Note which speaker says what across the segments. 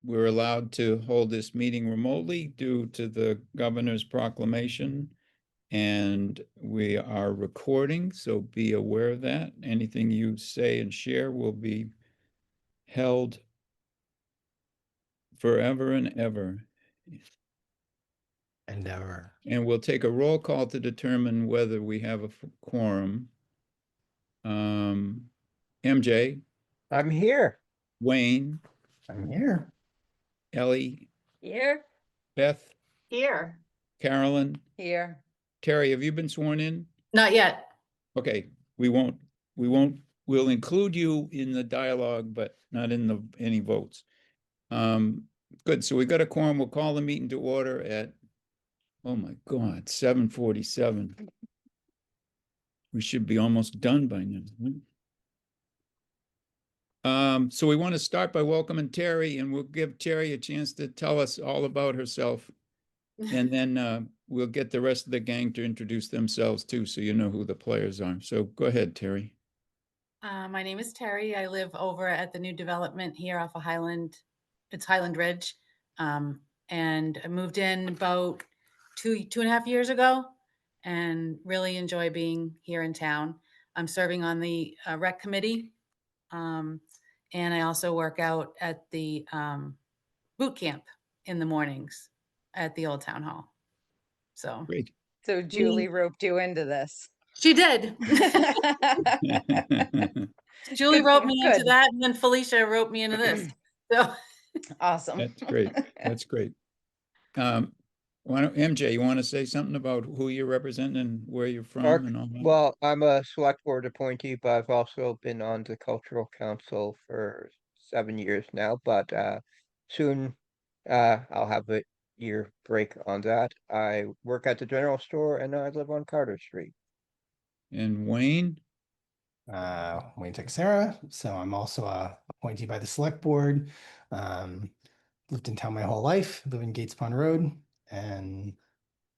Speaker 1: we're allowed to hold this meeting remotely due to the governor's proclamation. And we are recording, so be aware of that. Anything you say and share will be held forever and ever.
Speaker 2: And ever.
Speaker 1: And we'll take a roll call to determine whether we have a quorum. MJ,
Speaker 3: I'm here.
Speaker 1: Wayne,
Speaker 2: I'm here.
Speaker 1: Ellie,
Speaker 4: Here.
Speaker 1: Beth,
Speaker 4: Here.
Speaker 1: Carolyn,
Speaker 4: Here.
Speaker 1: Terry, have you been sworn in?
Speaker 4: Not yet.
Speaker 1: Okay, we'll include you in the dialogue, but not in any votes. Good, so we got a quorum. We'll call the meeting to order at, oh my God, 7:47. We should be almost done by now. So we want to start by welcoming Terry, and we'll give Terry a chance to tell us all about herself. And then we'll get the rest of the gang to introduce themselves too, so you know who the players are. So go ahead, Terry.
Speaker 5: My name is Terry. I live over at the new development here off of Highland. It's Highland Ridge. And I moved in about two and a half years ago and really enjoy being here in town. I'm serving on the rec committee. And I also work out at the boot camp in the mornings at the old town hall. So
Speaker 1: Great.
Speaker 4: So Julie roped you into this.
Speaker 5: she did. Julie
Speaker 4: Good,
Speaker 5: roped me into
Speaker 4: good.
Speaker 5: that, and then Felicia roped me into this. So
Speaker 4: Awesome.
Speaker 1: That's great. That's great. MJ, you want to say something about who you're representing and where you're from and all that?
Speaker 3: Well, I'm a select board appointee, but I've also been on the cultural council for 7 years now, but soon I'll have a year break on that. I work at the general store and I live on Carter Street.
Speaker 1: And Wayne?
Speaker 2: Wayne Texera. So I'm also a appointee by the select board. Lived in town my whole life, live in Gates Pond Road, and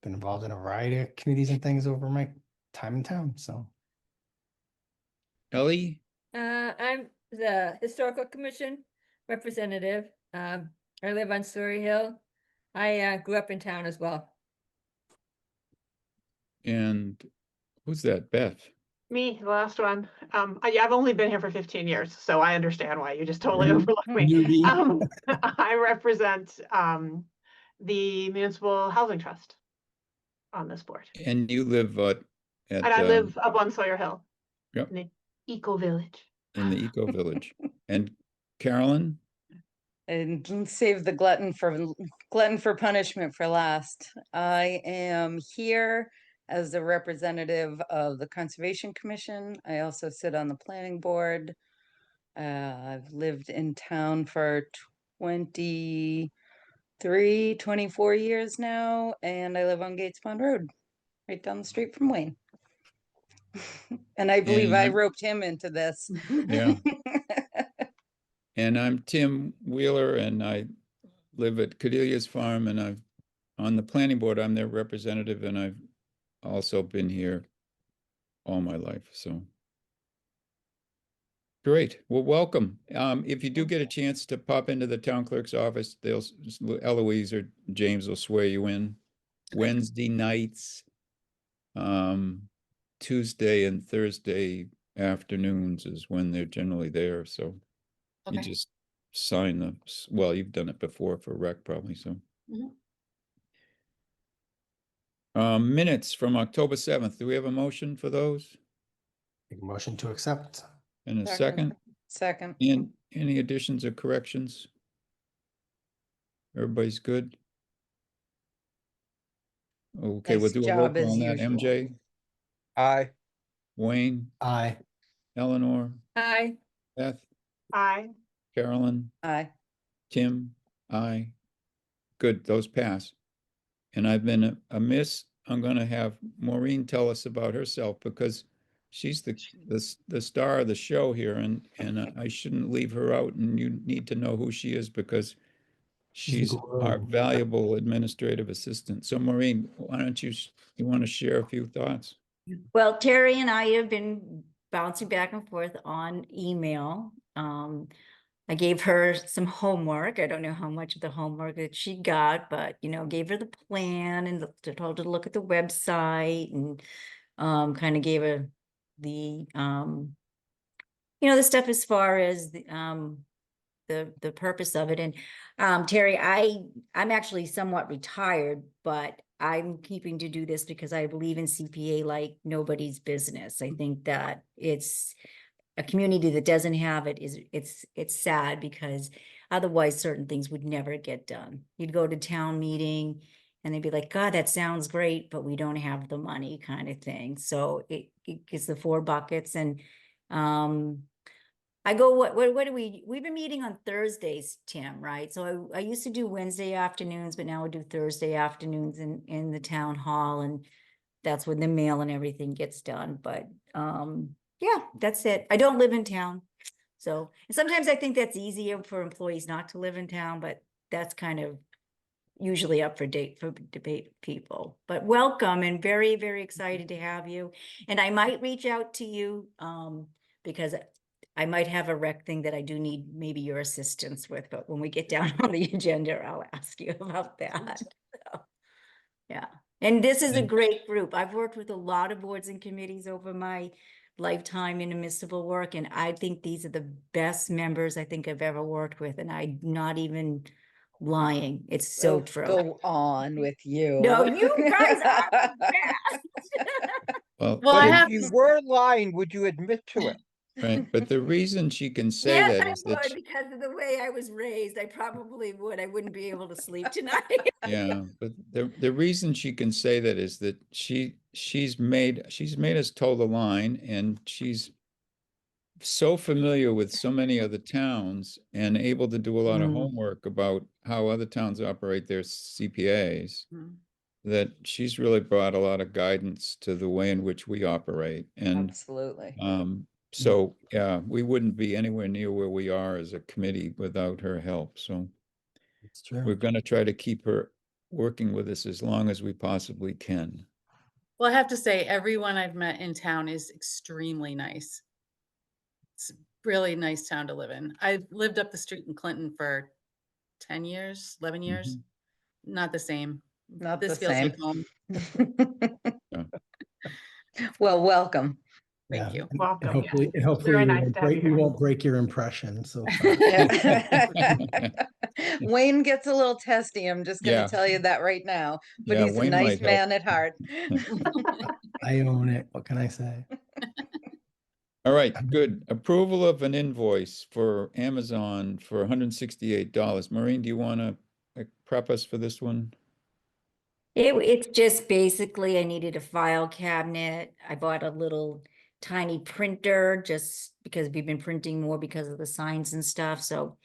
Speaker 2: been involved in a variety of committees and things over my time in town. So
Speaker 1: Ellie?
Speaker 6: I'm the Historical Commission representative. I live on Surrey Hill. I grew up in town as well.
Speaker 1: And who's that? Beth?
Speaker 7: Me, the last one. I've only been here for 15 years, so I understand why you just totally overlooked me.
Speaker 2: newbie.
Speaker 7: I represent the Municipal Housing Trust on this board.
Speaker 1: And you live at
Speaker 7: And I live up on Sawyer Hill.
Speaker 1: Yep.
Speaker 7: In the Eco Village.
Speaker 1: in the Eco Village. And Carolyn?
Speaker 4: And save the glutton for punishment for last. I am here as the representative of the Conservation Commission. I also sit on the planning board. I've lived in town for 24 years now, and I live on Gates Pond Road, right down the street from Wayne. And I believe
Speaker 1: And
Speaker 4: I
Speaker 1: I'm-
Speaker 4: roped him into this.
Speaker 1: Yeah. And I'm Tim Wheeler, and I live at Cordelia's Farm, and I've on the planning board. I'm their representative, and I've also been here all my life. So great. Well, welcome. If you do get a chance to pop into the town clerk's office, Eloise or James will swear you in. Wednesday nights, Tuesday and Thursday afternoons is when they're generally there. So you
Speaker 5: okay.
Speaker 1: just sign well, you've done it before for rec probably, so. Minutes from October 7th. Do we have a motion for those?
Speaker 2: Make a motion to accept.
Speaker 1: And a second?
Speaker 4: Second.
Speaker 1: And any additions or corrections? Everybody's good? Okay, we'll
Speaker 4: Nice
Speaker 1: do a roll
Speaker 4: job
Speaker 1: call
Speaker 4: as
Speaker 1: on that.
Speaker 4: usual.
Speaker 1: MJ,
Speaker 3: Aye.
Speaker 1: Wayne,
Speaker 2: Aye.
Speaker 1: Eleanor,
Speaker 6: Hi.
Speaker 1: Beth,
Speaker 7: Aye.
Speaker 1: Carolyn,
Speaker 4: Aye.
Speaker 1: Tim, I. Good, those pass. And I've been amiss. I'm gonna have Maureen tell us about herself because she's the star of the show here, and I shouldn't leave her out, and you need to know who she is because she's our
Speaker 2: Glue.
Speaker 1: valuable administrative assistant. So Maureen, why don't you want to share a few thoughts?
Speaker 8: Well, Terry and I have been bouncing back and forth on email. I gave her some homework. I don't know how much of the homework that she got, but gave her the plan and told her to look at the website and kind of gave her the the stuff as far as the purpose of it. And Terry, I'm actually somewhat retired, but I'm keeping to do this because I believe in CPA like nobody's business. I think that it's a community that doesn't have it it's sad, because otherwise certain things would never get done. You'd go to town meeting and they'd be like, God, that sounds great, but we don't have the money, kind of thing. So it gets the 4 buckets. And I go, what do we've been meeting on Thursdays, Tim, right? So I used to do Wednesday afternoons, but now I do Thursday afternoons in the town hall, and that's when the mail and everything gets done. But yeah, that's it. I don't live in town. So, and sometimes I think that's easier for employees not to live in town, but that's kind of usually up for debate people. But welcome, and very, very excited to have you. And I might reach out to you because I might have a rec thing that I do need maybe your assistance with, but when we get down on the agenda, I'll ask you about that. So, yeah. And this is a great group. I've worked with a lot of boards and committees over my lifetime in municipal work, and I think these are the best members I think I've ever worked with, and I'm not even lying. It's so true.
Speaker 4: Go on with you.
Speaker 8: No, you guys are the best.
Speaker 1: Well,
Speaker 5: Well, I
Speaker 3: If
Speaker 5: have
Speaker 3: you were lying, would you admit to it?
Speaker 1: right, but the reason she can say
Speaker 8: Yes,
Speaker 1: that
Speaker 8: I
Speaker 1: is that,
Speaker 8: would, because of the way I was raised. I probably would. I wouldn't be able to sleep tonight.
Speaker 1: yeah, but the reason she can say that is that she's made us toe the line, and she's so familiar with so many other towns and able to do a lot of
Speaker 4: Mm.
Speaker 1: homework about how other towns operate their CPAs,
Speaker 5: Mm.
Speaker 1: that she's really brought a lot of guidance to the way in which we operate. And
Speaker 4: Absolutely.
Speaker 1: so, yeah, we wouldn't be anywhere near where we are as a committee without her help. So
Speaker 2: It's true.
Speaker 1: we're going to try to keep her working with us as long as we possibly can.
Speaker 5: Well, I have to say, everyone I've met in town is extremely nice. It's a really nice town to live in. I've lived up the street in Clinton for 10 years, 11 years. Not the same.
Speaker 4: Not
Speaker 5: This
Speaker 4: the
Speaker 5: feels
Speaker 4: same.
Speaker 5: like home.
Speaker 4: Well, welcome.
Speaker 5: Thank
Speaker 2: Yeah,
Speaker 5: you.
Speaker 2: and
Speaker 7: Welcome,
Speaker 2: hopefully,
Speaker 7: yes.
Speaker 2: and hopefully
Speaker 7: Very
Speaker 2: we
Speaker 7: nice
Speaker 2: won't
Speaker 7: to have you
Speaker 2: break, we
Speaker 7: here.
Speaker 2: won't break your impression so far.
Speaker 4: Wayne gets a little testy. I'm just going
Speaker 1: Yeah.
Speaker 4: to tell you that right now. But
Speaker 1: Yeah,
Speaker 4: he's a
Speaker 1: Wayne
Speaker 4: nice
Speaker 1: might help.
Speaker 4: man at heart.
Speaker 2: I own it. What can I say?
Speaker 1: All right, good. Approval of an invoice for Amazon for $168. Maureen, do you want to prep us for this one?
Speaker 8: It's just basically, I needed a file cabinet. I bought a little tiny printer just because we've been printing more because of the signs and stuff. So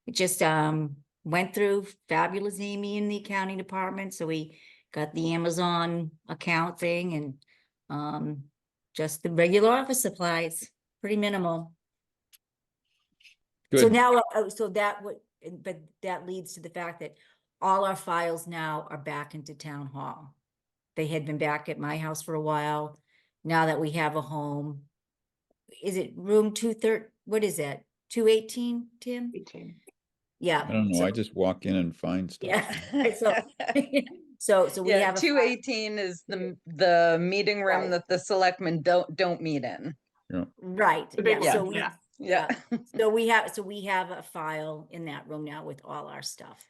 Speaker 8: it just went through Fabulous Amy in the accounting department. So we got the Amazon account thing and just the regular office supplies, pretty minimal. So
Speaker 1: Good.
Speaker 8: now, so that would, but that leads to the fact that all our files now are back into town hall. They had been back at my house for a while. Now that we have a home, is it room 230? What is that? 218, Tim?
Speaker 7: 18.
Speaker 8: Yeah.
Speaker 1: I don't know.
Speaker 8: so-
Speaker 1: I just walk in and find stuff.
Speaker 8: Yeah. So we
Speaker 4: Yeah,
Speaker 8: have a
Speaker 4: 218 is the meeting room
Speaker 8: Right.
Speaker 4: that the selectmen don't meet in.
Speaker 8: right.
Speaker 7: The big
Speaker 8: Yeah. So
Speaker 7: one,
Speaker 8: we,
Speaker 7: yeah.
Speaker 4: Yeah.
Speaker 8: so we have a file in that room now with all our stuff,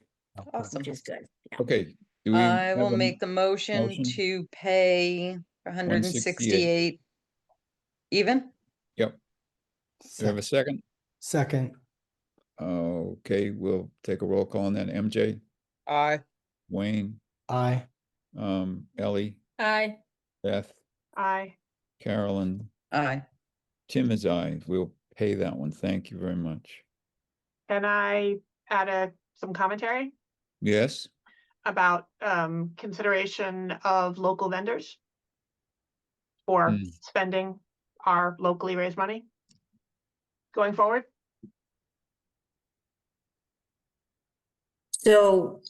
Speaker 4: Awesome.
Speaker 8: which is good. Yeah.
Speaker 1: Okay. Do we
Speaker 4: I will
Speaker 1: have a
Speaker 4: make the motion
Speaker 1: motion?
Speaker 4: to pay 168 even.
Speaker 1: Yep. Do we have a second?
Speaker 2: Second,
Speaker 1: Okay, we'll take a roll call on that. MJ,
Speaker 3: Aye.
Speaker 1: Wayne,
Speaker 2: aye.
Speaker 1: Ellie,
Speaker 6: Aye.
Speaker 1: Beth,
Speaker 7: Aye.
Speaker 1: Carolyn,
Speaker 4: Aye.
Speaker 1: Tim is aye. We'll pay that one. Thank you very much.
Speaker 7: Can I add some commentary
Speaker 1: Yes?
Speaker 7: about consideration of local vendors for
Speaker 1: Hmm.
Speaker 7: spending our locally raised money going forward?
Speaker 8: So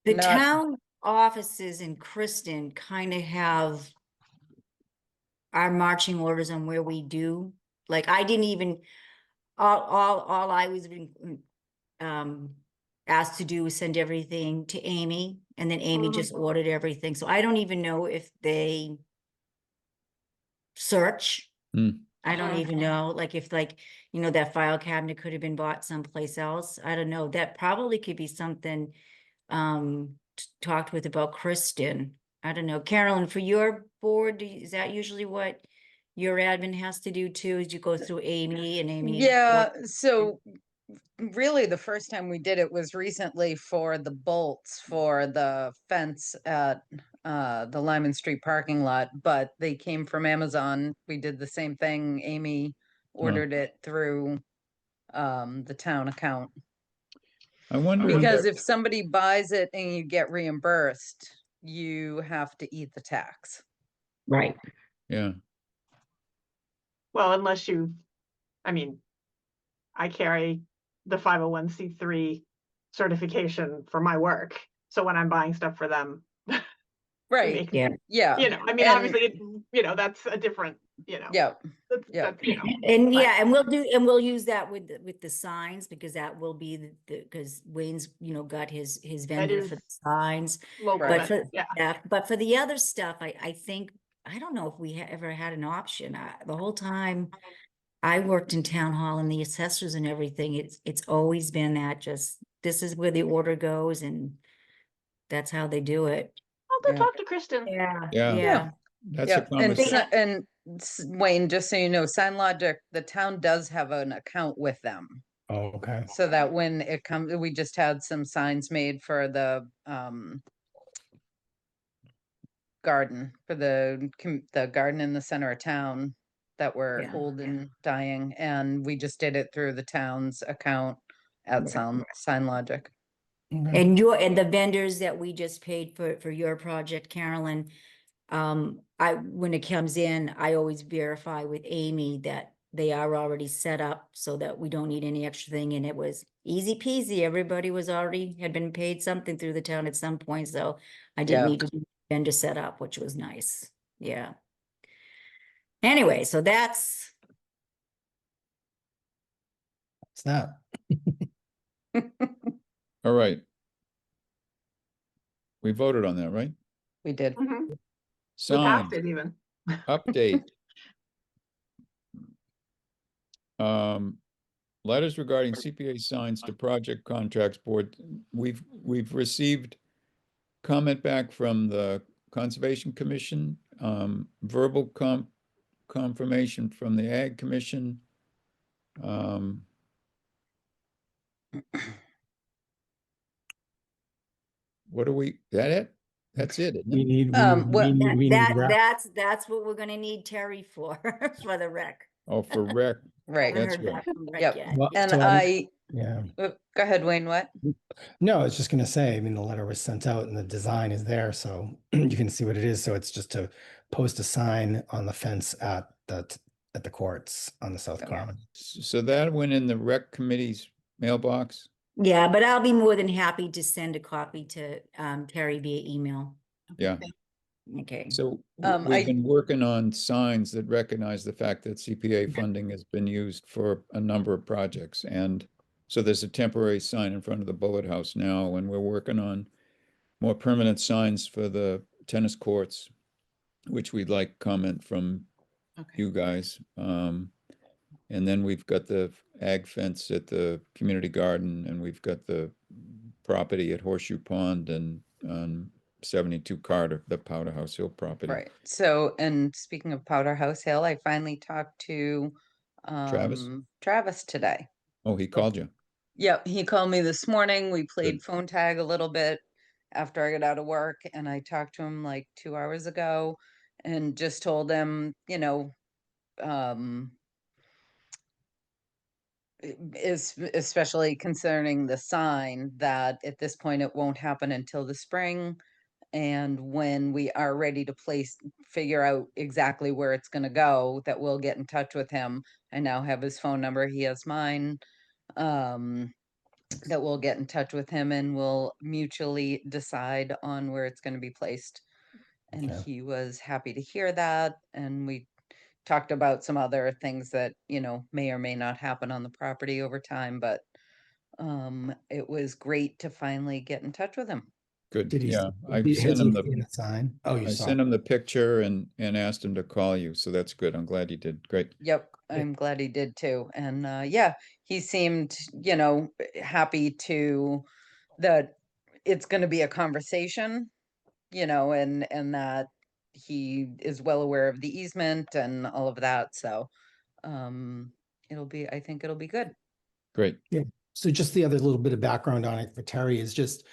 Speaker 8: the
Speaker 4: Not-
Speaker 8: town offices in Kristen kind of have our marching orders on where we do. Like I didn't even, all I was being, asked to do was send everything to Amy, and then Amy
Speaker 7: Mhm.
Speaker 8: just ordered everything. So I don't even know if they search.
Speaker 1: Hmm.
Speaker 8: I don't
Speaker 7: Mhm.
Speaker 8: even know, like, if like, that file cabinet could have been bought someplace else. I don't know. That probably could be something talked with about Kristen. I don't know. Carolyn, for your board, is that usually what your admin has to do too? Is you go through Amy and Amy?
Speaker 4: Yeah, so really the first time we did it was recently for the bolts for the fence at the Lyman Street parking lot, but they came from Amazon. We did the same thing. Amy ordered it through the town account.
Speaker 1: I wonder.
Speaker 4: Because if somebody buys it and you get reimbursed, you have to eat the tax.
Speaker 8: Right.
Speaker 1: Yeah,
Speaker 7: Well, unless you, I mean, I carry the 501c3 certification for my work. So when I'm buying stuff for them, it
Speaker 4: Right,
Speaker 7: makes-
Speaker 8: Yeah.
Speaker 4: yeah.
Speaker 7: you know, I mean,
Speaker 4: and-
Speaker 7: obviously, that's a different,
Speaker 4: Yeah,
Speaker 7: that's,
Speaker 4: yeah.
Speaker 8: And
Speaker 7: but-
Speaker 8: yeah, and we'll use that with the signs, because that will be the, because Wayne's, got his vendor for the
Speaker 7: is
Speaker 8: signs.
Speaker 7: local,
Speaker 8: But
Speaker 4: Right.
Speaker 8: for,
Speaker 7: yeah.
Speaker 8: yeah, but for the other stuff, I think, I don't know if we ever had an option. The whole time I worked in town hall and the assessors and everything, it's always been that, just, this is where the order goes and that's how they do it.
Speaker 7: I'll go
Speaker 4: Yeah.
Speaker 7: talk to Kristen.
Speaker 8: Yeah.
Speaker 1: Yeah.
Speaker 8: Yeah.
Speaker 1: that's a
Speaker 4: Yeah, and
Speaker 1: conversation.
Speaker 4: Wayne, just so you know, Sign Logic, the town does have an account with them.
Speaker 2: Oh, okay.
Speaker 4: So that when it comes, we just had some signs made for the garden, for the garden in the center of town that were
Speaker 8: Yeah.
Speaker 4: old and dying, and we just did it through the town's account at Sign Logic.
Speaker 2: Okay.
Speaker 8: And the vendors that we just paid for your project, Carolyn, when it comes in, I always verify with Amy that they are already set up so that we don't need any extra thing, and it was easy peasy. Everybody had been paid something through the town at some point, so I didn't
Speaker 4: Yeah.
Speaker 8: need to do vendor set up, which was nice. Yeah. Anyway, so that's,
Speaker 2: It's that.
Speaker 1: All right. We voted on that, right?
Speaker 4: We did.
Speaker 7: Mhm. We
Speaker 1: Sign,
Speaker 7: passed it even.
Speaker 1: update. Letters regarding CPA signs to project contracts board. We've received comment back from the Conservation Commission, verbal confirmation from the Ag Commission. What are we, that it? That's it, isn't
Speaker 2: We
Speaker 1: it?
Speaker 2: need,
Speaker 4: well,
Speaker 2: we need
Speaker 8: that's what we're gonna need Terry for, for the rec.
Speaker 1: Oh, for rec,
Speaker 4: Right,
Speaker 8: Haven't
Speaker 1: that's
Speaker 8: heard
Speaker 1: right.
Speaker 8: back from rec
Speaker 4: Yep.
Speaker 8: yet.
Speaker 2: Well,
Speaker 4: and
Speaker 2: so
Speaker 4: go ahead, Wayne, what?
Speaker 2: No, I was just gonna say, I mean, the letter was sent out and the design is there, so you can see what it is. So it's just to post a sign on the fence at the courts on the South Common.
Speaker 1: So that went in the rec committee's mailbox?
Speaker 8: Yeah, but I'll be more than happy to send a copy to Terry via email.
Speaker 1: Yeah.
Speaker 8: Okay.
Speaker 1: So
Speaker 4: I-
Speaker 1: we've been working on signs that recognize the fact that CPA funding has been used for a number of projects. And so there's a temporary sign in front of the Bullet House now, and we're working on more permanent signs for the tennis courts, which we'd like comment from
Speaker 5: Okay.
Speaker 1: you guys. And then we've got the ag fence at the community garden, and we've got the property at Horseshoe Pond and 72 Carter, the Powder House Hill property.
Speaker 4: Right, so, and speaking of Powder House Hill, I finally talked to
Speaker 1: Travis?
Speaker 4: Travis today.
Speaker 1: Oh, he called you.
Speaker 4: Yep, he called me this morning. We played
Speaker 1: Good.
Speaker 4: phone tag a little bit after I got out of work, and I talked to him like 2 hours ago and just told him, is especially concerning the sign, that at this point it won't happen until the spring. And when we are ready to figure out exactly where it's gonna go, that we'll get in touch with him. I now have his phone number, he has mine. That we'll get in touch with him and we'll mutually decide on where it's gonna be placed. And
Speaker 2: Okay.
Speaker 4: he was happy to hear that, and we talked about some other things that, you know, may or may not happen on the property over time, but it was great to finally get in touch with him.
Speaker 1: Good,
Speaker 2: Did he?
Speaker 1: yeah, I
Speaker 2: Has
Speaker 1: sent
Speaker 2: he
Speaker 1: him
Speaker 2: seen
Speaker 1: the,
Speaker 2: the sign? Oh, you
Speaker 1: I
Speaker 2: saw.
Speaker 1: sent him the picture and asked him to call you, so that's good. I'm glad he did. Great.
Speaker 4: Yep,
Speaker 2: Yeah.
Speaker 4: I'm glad he did too. And yeah, he seemed, you know, happy to that it's going to be a conversation, you know, and that he is well aware of the easement and all of that. So I think it'll be good.
Speaker 1: Great.
Speaker 2: Yeah. So just the other little bit of background on it for Terry is just,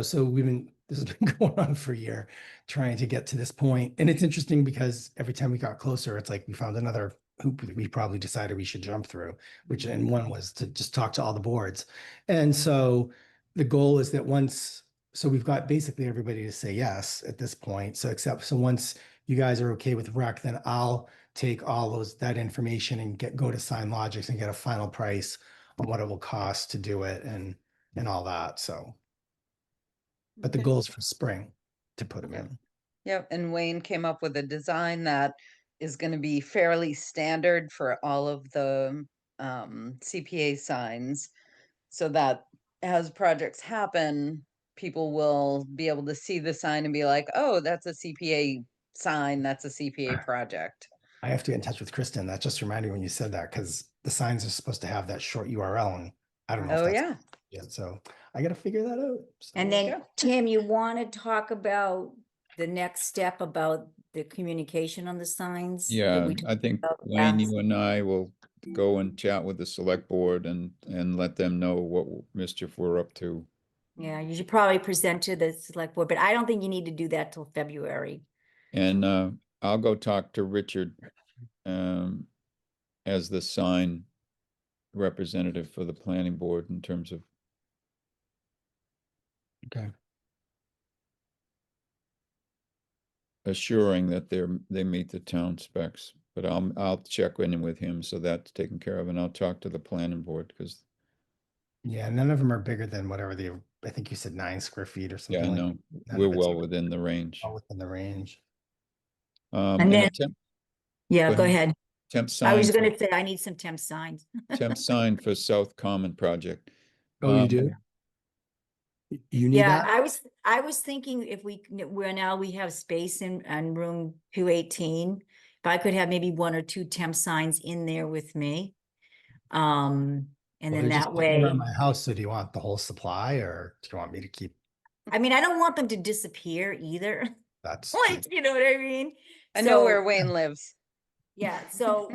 Speaker 2: so this has been going on for a year, trying to get to this point. And it's interesting because every time we got closer, it's like we found another hoop that we probably decided we should jump through, and one was to just talk to all the boards. And so the goal is that so we've got basically everybody to say yes at this point. So once you guys are okay with rec, then I'll take all that information and go to SignLogix and get a final price on what it will cost to do it and all that. So, but the
Speaker 4: Okay.
Speaker 2: goal is for spring to put them
Speaker 4: Yeah.
Speaker 2: in.
Speaker 4: Yep, and Wayne came up with a design that is going to be fairly standard for all of the CPA signs, so that as projects happen, people will be able to see the sign and be like, "Oh, that's a CPA sign. That's a CPA project."
Speaker 2: I have to get in touch with Kristen. That just reminded me when you said that, because the signs are supposed to have that short URL, and I don't know
Speaker 4: Oh
Speaker 2: if that's
Speaker 4: yeah,
Speaker 2: yet. So I got to figure that out. So-
Speaker 8: And
Speaker 4: There you
Speaker 8: then,
Speaker 4: go.
Speaker 8: Tim, you want to talk about the next step about the communication on the signs? that
Speaker 1: Yeah,
Speaker 8: we talked
Speaker 1: I think
Speaker 8: about
Speaker 1: Wayne,
Speaker 8: last?
Speaker 1: you and I will go and chat with the select board and let them know what mischief we're up to.
Speaker 8: Yeah, you should probably present to the select board, but I don't think you need to do that till February.
Speaker 1: And I'll go talk to Richard as the sign representative for the planning board in terms of
Speaker 2: Okay.
Speaker 1: assuring that they meet the town specs. But I'll check in with him, so that's taken care of, and I'll talk to the planning board because
Speaker 2: Yeah, none of them are bigger than whatever I think you said 9 square feet or
Speaker 1: yeah,
Speaker 2: something like
Speaker 1: no,
Speaker 2: that.
Speaker 1: we're well within the range.
Speaker 2: Well within the range.
Speaker 8: And
Speaker 1: And
Speaker 8: then-
Speaker 1: the temp,
Speaker 8: Yeah,
Speaker 1: Go
Speaker 8: go
Speaker 1: ahead.
Speaker 8: ahead.
Speaker 1: temp
Speaker 8: I was
Speaker 1: sign,
Speaker 8: gonna say, I need some temp signs.
Speaker 1: temp sign for South Common project.
Speaker 2: Oh, you
Speaker 1: Um,
Speaker 2: do? You need
Speaker 8: Yeah,
Speaker 2: that?
Speaker 8: I was thinking if where now we have space in room 218, if I could have maybe 1 or 2 temp signs in there with me. And
Speaker 2: Well,
Speaker 8: then
Speaker 2: they're just
Speaker 8: that
Speaker 2: sitting
Speaker 8: way,
Speaker 2: around my house. So do you want the whole supply, or do you want me to keep
Speaker 8: I mean, I don't want them to disappear either.
Speaker 2: that's
Speaker 8: Like, you know what I mean?
Speaker 4: I know
Speaker 8: So,
Speaker 4: where Wayne lives.
Speaker 8: yeah, so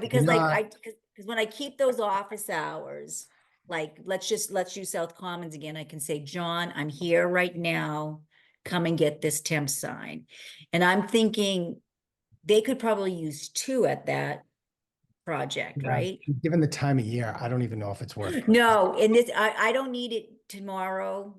Speaker 8: because like
Speaker 2: not-
Speaker 8: because when I keep those office hours, like let's use South Commons again. I can say, John, I'm here right now. Come and get this temp sign. And I'm thinking they could probably use 2 at that project,
Speaker 2: Yeah,
Speaker 8: right?
Speaker 2: Given the time of year, I don't even know if it's worth it.
Speaker 8: No, and I don't need it tomorrow.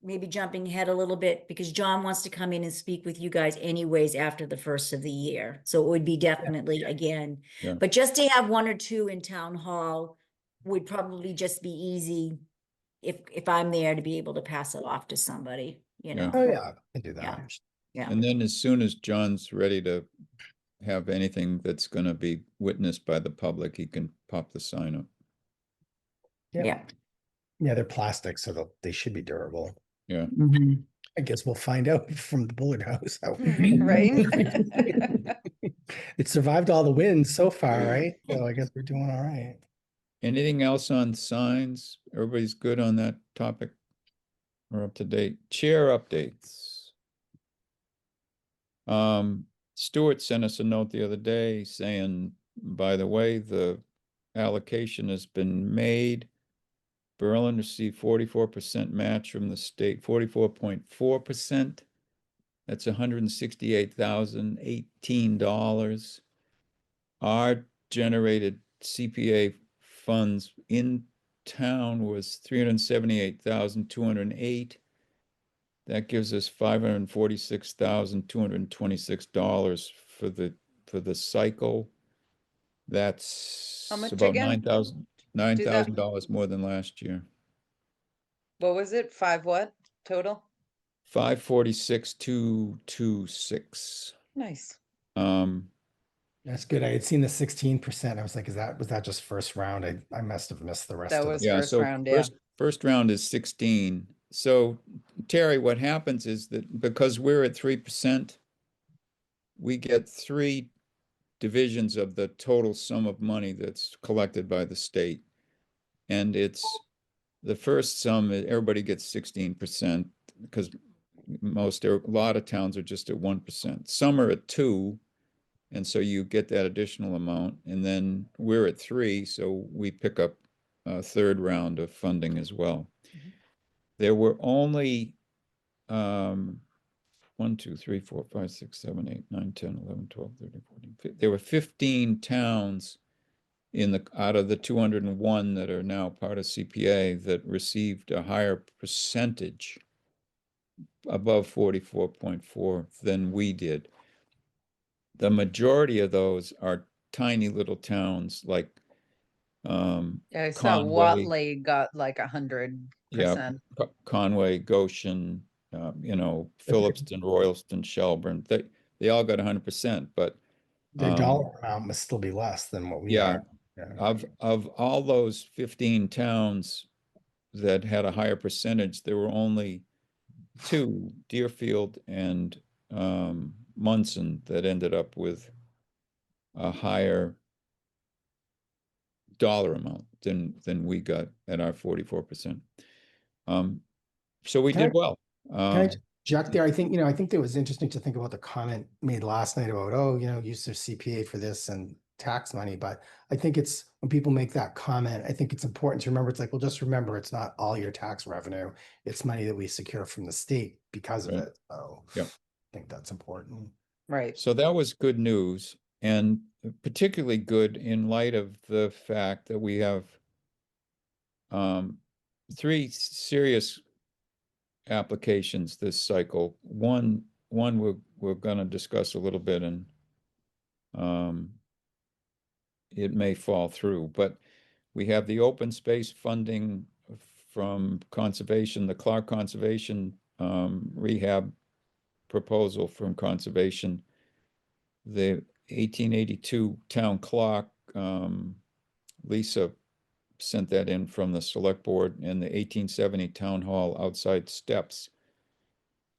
Speaker 8: Maybe jumping ahead a little bit because John wants to come in and speak with you guys anyways after the first of the year. So it would be definitely again,
Speaker 1: Yeah.
Speaker 8: but just to have 1 or 2 in town hall would probably just be easy if I'm there to be able to pass it off to somebody, you
Speaker 1: Yeah.
Speaker 8: know?
Speaker 2: Oh, yeah, I can do
Speaker 8: Yeah.
Speaker 2: that.
Speaker 8: Yeah.
Speaker 1: And then as soon as John's ready to have anything that's gonna be witnessed by the public, he can pop the sign up.
Speaker 2: Yep.
Speaker 8: Yeah.
Speaker 2: Yeah, they're plastic, so they should be durable.
Speaker 1: Yeah.
Speaker 8: Mhm.
Speaker 2: I guess we'll find out from the Bullard House.
Speaker 4: Right?
Speaker 2: It survived all the winds so far, right? So I guess we're doing all right.
Speaker 1: Anything else on signs? Everybody's good on that topic? We're up to date. Chair updates. Stuart sent us a note the other day saying, by the way, the allocation has been made. Berlin received 44% match from the state, 44.4%. That's $168,018. Our generated CPA funds in town was 378,208. That gives us $546,226 for the cycle. That's
Speaker 4: How much
Speaker 1: about
Speaker 4: again?
Speaker 1: $9,000 more than last year.
Speaker 4: What was it? 5 what total?
Speaker 1: 546,226.
Speaker 4: Nice.
Speaker 2: That's good. I had seen the 16%. I was like, was that just first round? I must have missed the rest
Speaker 4: That
Speaker 2: of
Speaker 4: was
Speaker 2: it.
Speaker 1: Yeah,
Speaker 4: first
Speaker 1: so
Speaker 4: round, yeah.
Speaker 1: first round is 16. So Terry, what happens is that because we're at 3%, we get 3 divisions of the total sum of money that's collected by the state. And it's the first sum, everybody gets 16% because a lot of towns are just at 1%. Some are at 2, and so you get that additional amount. And then we're at 3, so we pick up a third round of funding as well. There were only 1, 2, 3, 4, 5, 6, 7, 8, 9, 10, 11, 12, 13, 14. There were 15 towns out of the 201 that are now part of CPA that received a higher percentage above 44.4 than we did. The majority of those are tiny little towns like
Speaker 4: Yeah, I saw
Speaker 1: Conway,
Speaker 4: Watley got like 100%.
Speaker 1: Conway, Goshen, Phillipston, Royalston, Shelburne. They all got 100%, but
Speaker 2: Their dollar amount must still be less than what we
Speaker 1: yeah,
Speaker 2: are.
Speaker 1: of all those 15 towns that had a higher percentage, there were only 2, Deerfield and Munson, that ended up with a higher dollar amount than we got at our 44%. So we did well.
Speaker 2: Can I just Jack there? I think it was interesting to think about the comment made last night about, use of CPA for this and tax money. But I think it's when people make that comment, I think it's important to remember, it's like, well, just remember, it's not all your tax revenue. It's money that we secure from the state because of
Speaker 1: Right.
Speaker 2: it. So
Speaker 1: Yeah.
Speaker 2: I think that's important.
Speaker 4: Right.
Speaker 1: So that was good news, and particularly good in light of the fact that we have 3 serious applications this cycle. One we're going to discuss a little bit, and it may fall through, but we have the open space funding from conservation, the Clark Conservation rehab proposal from conservation, the 1882 town clock. Lisa sent that in from the select board, and the 1870 town hall outside steps.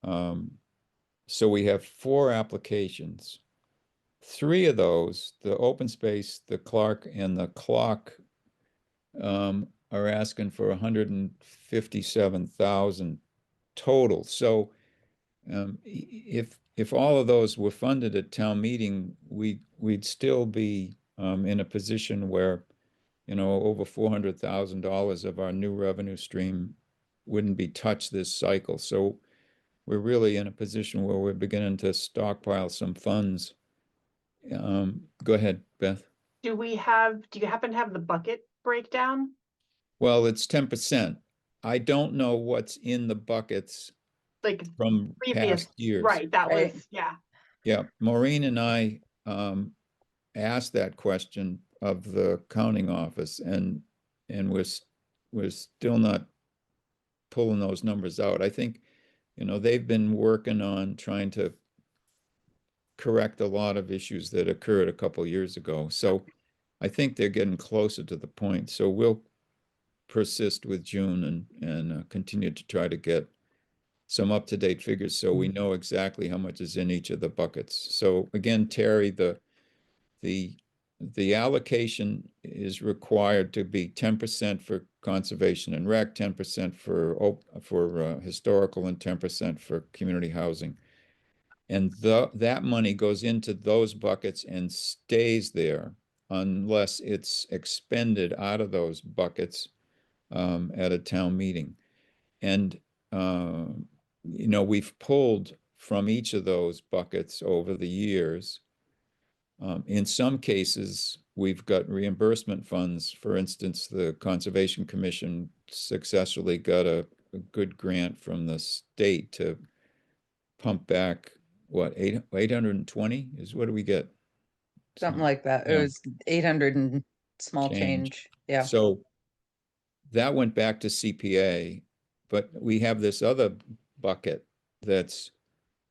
Speaker 1: So we have 4 applications. 3 of those, the open space, the Clark, and the clock, are asking for 157,000 total. So if all of those were funded at town meeting, we'd still be in a position where over $400,000 of our new revenue stream wouldn't be touched this cycle. So we're really in a position where we're beginning to stockpile some funds. Go ahead, Beth.
Speaker 7: Do you happen to have the bucket breakdown?
Speaker 1: Well, it's 10%. I don't know what's in the buckets
Speaker 7: Like
Speaker 1: from
Speaker 7: previous,
Speaker 1: past years.
Speaker 7: right, that
Speaker 4: Right.
Speaker 7: was, yeah.
Speaker 1: Yeah, Maureen and I asked that question of the accounting office, and we're still not pulling those numbers out. I think, they've been working on trying to correct a lot of issues that occurred a couple years ago. So I think they're getting closer to the point. So we'll persist with June and continue to try to get some up-to-date figures so we know exactly how much is in each of the buckets. So again, Terry, the allocation is required to be 10% for conservation and rec, 10% for historical, and 10% for community housing. And that money goes into those buckets and stays there unless it's expended out of those buckets at a town meeting. And we've pulled from each of those buckets over the years. In some cases, we've got reimbursement funds. For instance, the Conservation Commission successfully got a good grant from the state to pump back, what, 820 is what do we get?
Speaker 4: Something like that. It
Speaker 1: Yeah.
Speaker 4: was 800 and small change. Yeah.
Speaker 1: So that went back to CPA, but we have this other bucket that's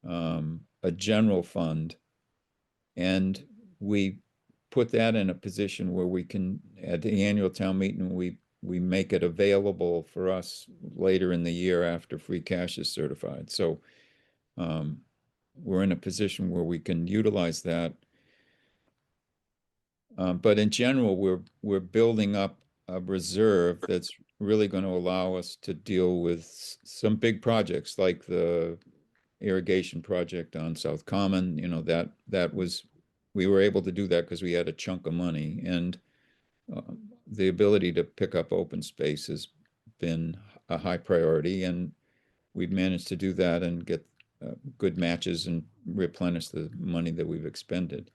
Speaker 1: a general fund And we put that in a position where we can, at the annual town meeting, we make it available for us later in the year after free cash is certified. So we're in a position where we can utilize that. But in general, we're building up a reserve that's really going to allow us to deal with some big projects like the irrigation project on South Common. You know, that was, we were able to do that because we had a chunk of money, and the ability to pick up open space has been a high priority, and we've managed to do that and get good matches and replenish the money that we've expended.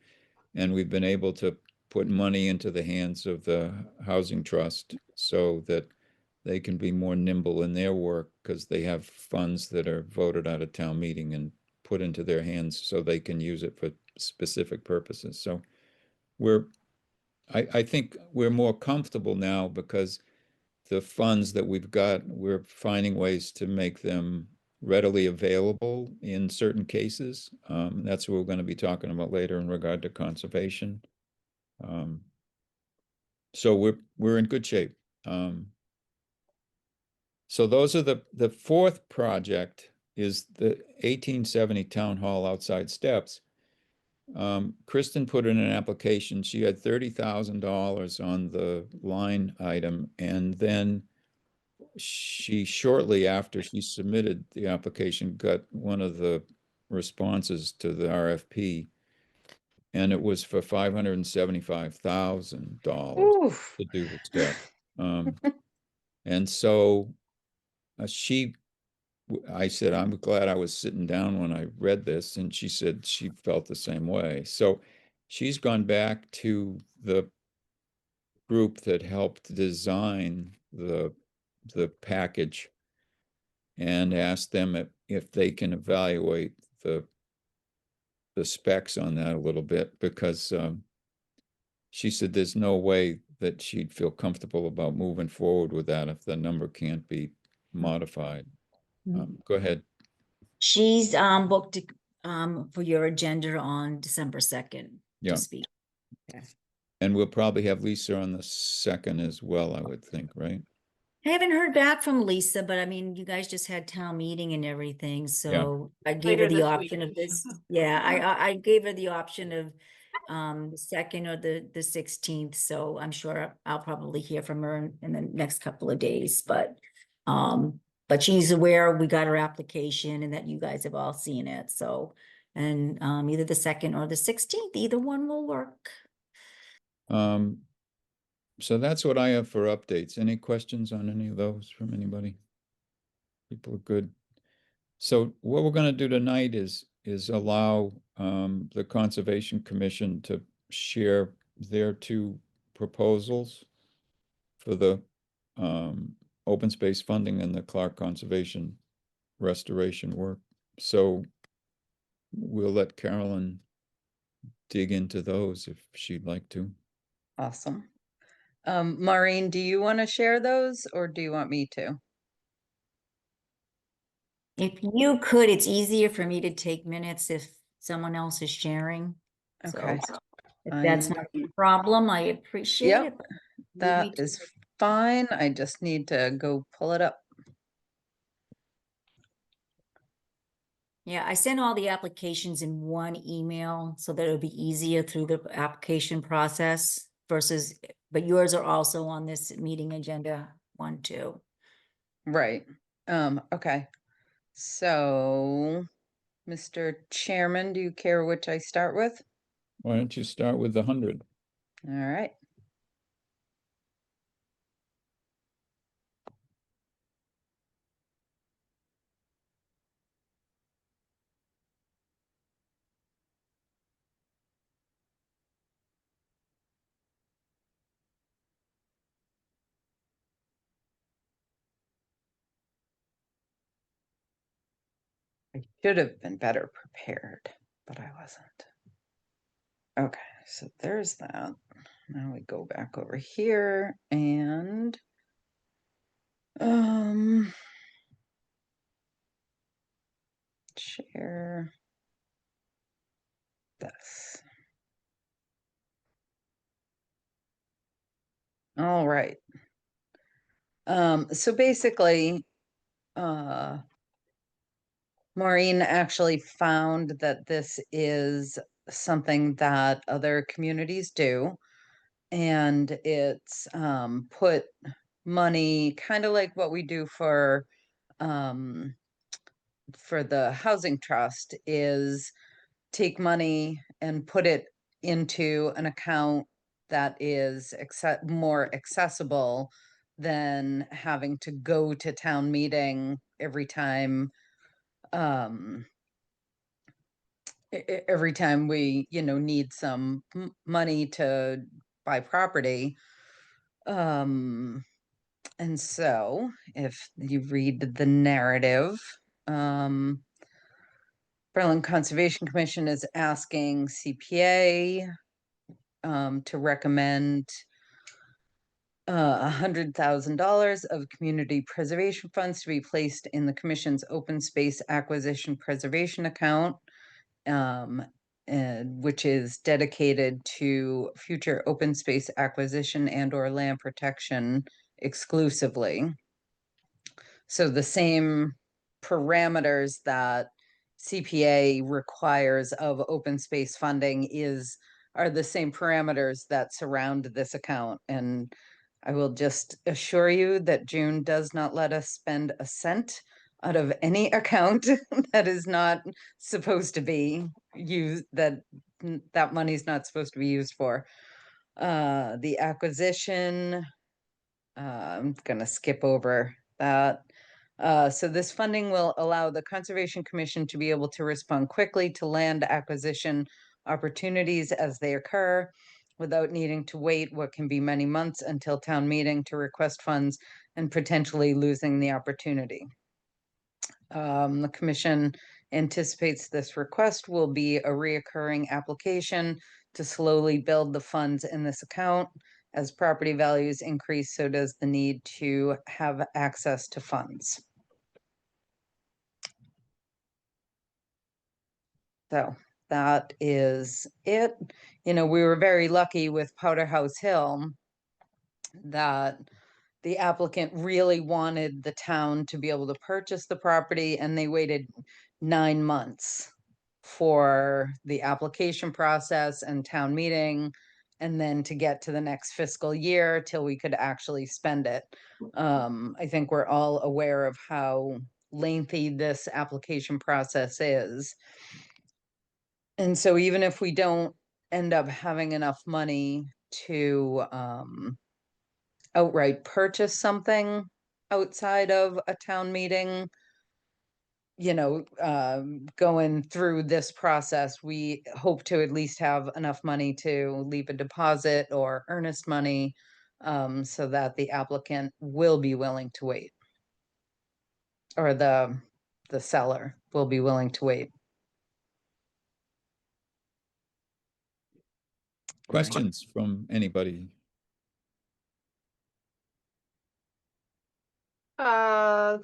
Speaker 1: And we've been able to put money into the hands of the Housing Trust so that they can be more nimble in their work because they have funds that are voted out of town meeting and put into their hands so they can use it for specific purposes. So I think we're more comfortable now because the funds that we've got, we're finding ways to make them readily available in certain cases. That's what we're going to be talking about later in regard to conservation. So we're in good shape. So those are the fourth project is the 1870 Town Hall outside steps. Kristen put in an application. She had $30,000 on the line item, and then she, shortly after she submitted the application, got one of the responses to the RFP, and it was for $575,000
Speaker 4: Oof.
Speaker 1: to do the step. And so I said, I'm glad I was sitting down when I read this, and she said she felt the same way. So she's gone back to the group that helped design the package and asked them if they can evaluate the specs on that a little bit, because she said there's no way that she'd feel comfortable about moving forward with that if the number can't be modified. Go ahead.
Speaker 8: She's booked for your agenda on December 2nd
Speaker 1: Yeah.
Speaker 8: to speak.
Speaker 1: And we'll probably have Lisa on the 2nd as well, I would think, right?
Speaker 8: I haven't heard back from Lisa, but I mean, you guys just had town meeting and everything, so I gave her
Speaker 7: Later
Speaker 8: the
Speaker 7: this
Speaker 8: option
Speaker 7: week.
Speaker 8: of this. Yeah, I gave her the option of the 2nd or the 16th, so I'm sure I'll probably hear from her in the next couple of days, but she's aware we got her application and that you guys have all seen it, so and either the 2nd or the 16th, either one will work.
Speaker 1: So that's what I have for updates. Any questions on any of those from anybody? People are good. So what we're going to do tonight is allow the Conservation Commission to share their two proposals for the open space funding and the Clark Conservation restoration work. So we'll let Carolyn dig into those if she'd like to.
Speaker 4: Awesome. Maureen, do you want to share those or do you want me to?
Speaker 8: If you could, it's easier for me to take minutes if someone else is sharing. So
Speaker 4: Okay.
Speaker 8: if that's not a problem, I appreciate
Speaker 4: Yep,
Speaker 8: it. Leave me
Speaker 4: that
Speaker 8: to
Speaker 4: is
Speaker 8: it.
Speaker 4: fine. I just need to go pull it up.
Speaker 8: Yeah, I sent all the applications in one email so that it'll be easier through the application process versus, but yours are also on this meeting agenda one too.
Speaker 4: Right. Okay. So, Mr. Chairman, do you care which I start with?
Speaker 1: Why don't you start with the 100?
Speaker 4: All right. I should have been better prepared, but I wasn't. Okay, so there's that. Now we go back over here and share this. All right. So basically, Maureen actually found that this is something that other communities do. And it's put money, kind of like what we do um, for the housing trust, is take money and put it into an account that is more accessible than having to go to town meeting every time every time we, need some money to buy property. And so if you read the narrative, Berlin Conservation Commission is asking CPA to recommend $100,000 of community preservation funds to be placed in the commission's open space acquisition preservation account, which is dedicated to future open space acquisition and/or land protection exclusively. So the same parameters that CPA requires of open space funding are the same parameters that surround this account. And I will just assure you that June does not let us spend a cent out of any account that is not supposed to be used, that money is not supposed to be used for. The acquisition, I'm gonna skip over that. So this funding will allow the Conservation Commission to be able to respond quickly to land acquisition opportunities as they occur, without needing to wait what can be many months until town meeting to request funds and potentially losing the opportunity. The commission anticipates this request will be a reoccurring application to slowly build the funds in this account. As property values increase, so does the need to have access to funds. So that is it. We were very lucky with Powder House Hill that the applicant really wanted the town to be able to purchase the property, and they waited 9 months for the application process and town meeting, and then to get to the next fiscal year till we could actually spend it. I think we're all aware of how lengthy this application process is. And so even if we don't end up having enough money to outright purchase something outside of a town meeting, going through this process, we hope to at least have enough money to leave a deposit or earnest money, so that the applicant will be willing to wait, or the seller will be willing to wait.
Speaker 1: Questions from anybody?
Speaker 7: Well,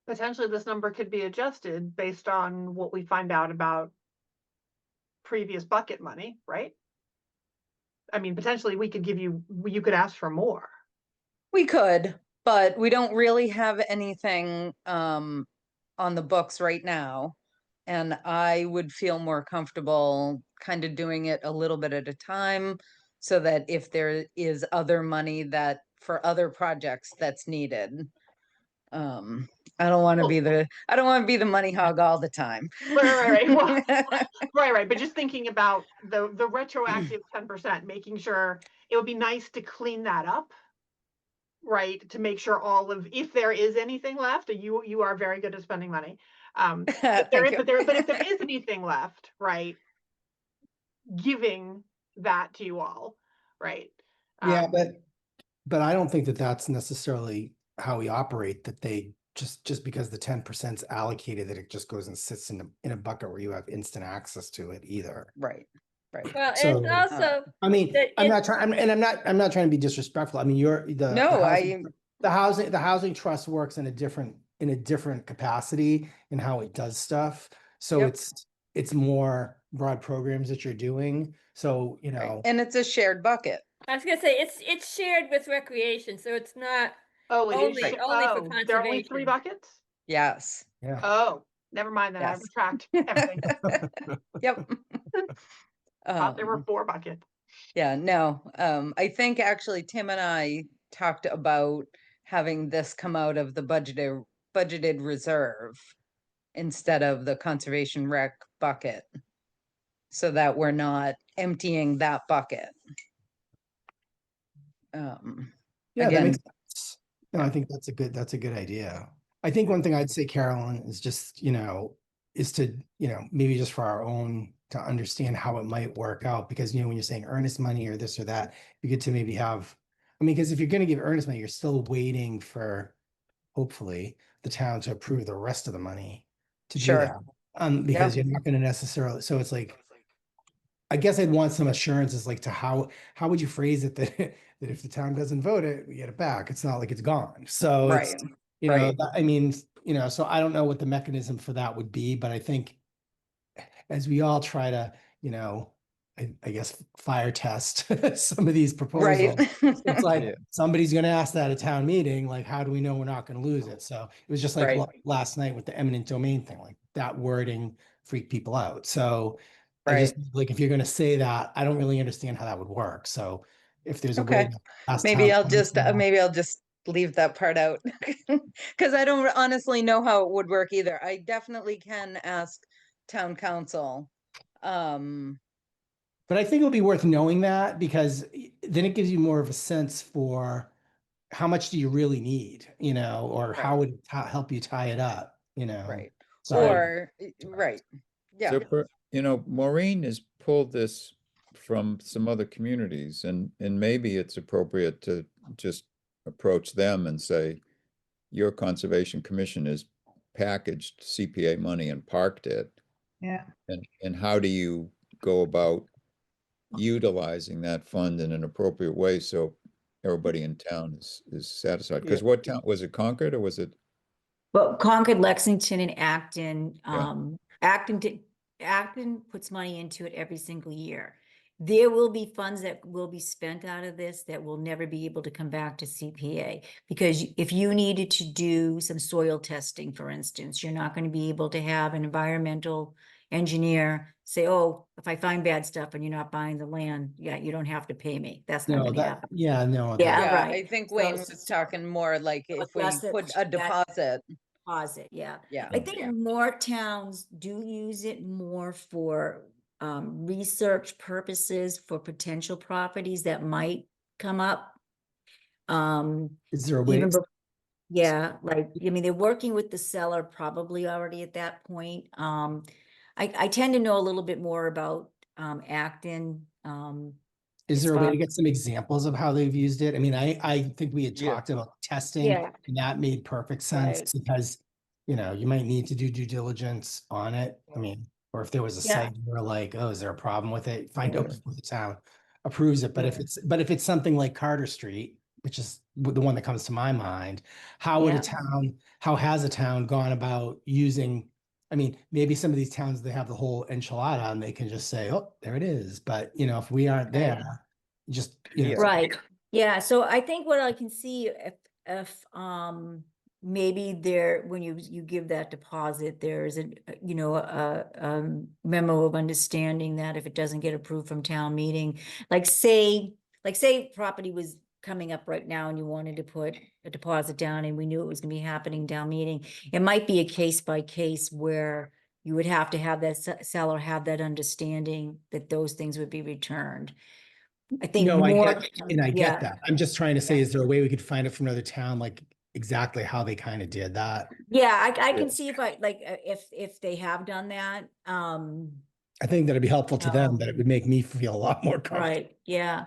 Speaker 7: potentially this number could be adjusted based on what we find out about previous bucket money, right? I mean, potentially we could you could ask for more.
Speaker 4: We could, but we don't really have anything on the books right now. And I would feel more comfortable kind of doing it a little bit at a time, so that if there is other money that for other projects that's needed. I don't want to be the money hog all the time.
Speaker 7: Right. Well, right. But just thinking about the retroactive 10%, making sure it would be nice to clean that up, right? To make sure if there is anything left, you are very good at spending money. But if there is anything left, right? Giving that to you all, right?
Speaker 2: Yeah, but I don't think that that's necessarily how we operate, that they just because the 10% is allocated, that it just goes and sits in a bucket where you have instant access to it either.
Speaker 4: Right.
Speaker 6: Well, and
Speaker 2: So,
Speaker 6: it's also,
Speaker 2: I mean,
Speaker 6: that
Speaker 2: I'm
Speaker 6: it-
Speaker 2: not trying, I'm not trying to be disrespectful. I mean, the housing trust works in a different capacity in how it does stuff. So
Speaker 4: Yep.
Speaker 2: it's more broad programs that you're doing. So, you
Speaker 4: Right.
Speaker 2: know,
Speaker 4: And it's a shared bucket.
Speaker 6: I was gonna say, it's shared with recreation, so it's not
Speaker 7: Oh, it is.
Speaker 6: only,
Speaker 7: sha-
Speaker 6: only for
Speaker 7: Oh, there are only 3
Speaker 6: conservation.
Speaker 7: buckets?
Speaker 4: Yes.
Speaker 2: yeah.
Speaker 7: Oh, never mind then. I
Speaker 4: Yes.
Speaker 7: retract everything.
Speaker 4: Yep.
Speaker 7: Thought there were
Speaker 4: Um,
Speaker 7: 4 buckets.
Speaker 4: Yeah, no, I think actually Tim and I talked about having this come out of the budgeted reserve instead of the conservation rec bucket. So that we're not emptying that bucket.
Speaker 2: Yeah, that
Speaker 4: Again,
Speaker 2: makes sense. No, I
Speaker 4: yeah.
Speaker 2: think that's a good idea. I think one thing I'd say, Carolyn, is just, you know, is to, you know, maybe just for our own, to understand how it might work out, because, you know, when you're saying earnest money or this or that, you get to maybe have, I mean, because if you're gonna give earnest money, you're still waiting for, hopefully, the town to approve the rest of the money to do
Speaker 4: Sure.
Speaker 2: that. Because you're not gonna necessarily, so it's like, I guess I'd want some assurances like to how would you phrase it that that if the town doesn't vote it, we get it back. It's not like it's gone. So it's,
Speaker 4: Right,
Speaker 2: you know,
Speaker 4: right.
Speaker 2: I mean, you know, so I don't know what the mechanism for that would be, but I think as we all try to, you know, I guess fire test some of these
Speaker 4: Right.
Speaker 2: proposals, it's like
Speaker 1: Yeah.
Speaker 2: somebody's gonna ask that at a town meeting, like, how do we know we're not gonna lose it? So it was just like
Speaker 4: Right.
Speaker 2: last night with the eminent domain thing, like that wording freaked people out. So I just
Speaker 4: Right.
Speaker 2: like if you're gonna say that, I don't really understand how that would work. So if there's a way
Speaker 4: Okay.
Speaker 2: to ask
Speaker 4: Maybe
Speaker 2: town
Speaker 4: I'll just,
Speaker 2: council-
Speaker 4: maybe I'll just leave that part out. Cause I don't honestly know how it would work either. I definitely can ask town council.
Speaker 2: But I think it'll be worth knowing that because then it gives you more of a sense for how much do you really need, you know, or how
Speaker 4: Right.
Speaker 2: would it help you tie it up, you know?
Speaker 4: Right.
Speaker 2: So
Speaker 4: Or, right, yeah,
Speaker 1: So, you know, Maureen has pulled this from some other communities and maybe it's appropriate to just approach them and say, your Conservation Commission has packaged CPA money and parked it.
Speaker 9: Yeah.
Speaker 1: And how do you go about utilizing that fund in an appropriate way so everybody in town is satisfied? Because what town, was it Concord or was it?
Speaker 8: Well, Concord, Lexington and Acton,
Speaker 1: Yeah.
Speaker 8: Acton puts money into it every single year. There will be funds that will be spent out of this that will never be able to come back to CPA. Because if you needed to do some soil testing, for instance, you're not going to be able to have an environmental engineer say, oh, if I find bad stuff and you're not buying the land, yeah, you don't have to pay me. That's not
Speaker 2: no,
Speaker 8: going to
Speaker 2: that,
Speaker 8: happen.
Speaker 2: yeah, no.
Speaker 8: Yeah,
Speaker 4: yeah,
Speaker 8: right.
Speaker 4: I think
Speaker 8: So-
Speaker 4: Wayne was talking more like if we
Speaker 8: that's it,
Speaker 4: put a
Speaker 8: that-
Speaker 4: deposit,
Speaker 8: Deposit, yeah.
Speaker 4: yeah.
Speaker 8: I think more towns do use it more for research purposes for potential properties that might come up.
Speaker 2: Is there a way?
Speaker 8: Even yeah, like, I mean, they're working with the seller probably already at that point. I tend to know a little bit more about Acton.
Speaker 2: Is
Speaker 8: as
Speaker 2: there a way
Speaker 8: far-
Speaker 2: to get some examples of how they've used it? I mean, I think we had
Speaker 1: Yeah.
Speaker 2: talked about testing
Speaker 8: Yeah.
Speaker 2: and that made perfect sense
Speaker 8: Right.
Speaker 2: because, you know, you might need to do due diligence on it. I mean, or if there was a
Speaker 8: Yeah.
Speaker 2: site you were like, oh, is there a problem with it? Find out before the town approves it. But if it's something like Carter Street, which is the one that comes to my mind, how has a town gone about using, I mean, maybe some of these towns, they have the whole enchilada and they can just say, oh, there it is. But, you know, if we aren't there, just, you know.
Speaker 1: Yeah.
Speaker 8: Right, yeah, so I think what I can see if maybe there, when you give that deposit, there's a, you know, a memo of understanding that if it doesn't get approved from town meeting, like say property was coming up right now and you wanted to put a deposit down and we knew it was gonna be happening down meeting, it might be a case by case where you would have to have that seller have that understanding that those things would be returned. I think
Speaker 2: No,
Speaker 8: more.
Speaker 2: I
Speaker 8: yeah.
Speaker 2: get that. I'm just trying to say, is there a way we could find it from another town, like exactly how they kind of did that?
Speaker 8: Yeah, I
Speaker 1: Yeah.
Speaker 8: can see if I like if they have done that.
Speaker 2: I think that'd be helpful to them, that it would make me feel a lot more comfortable.
Speaker 8: Right, yeah.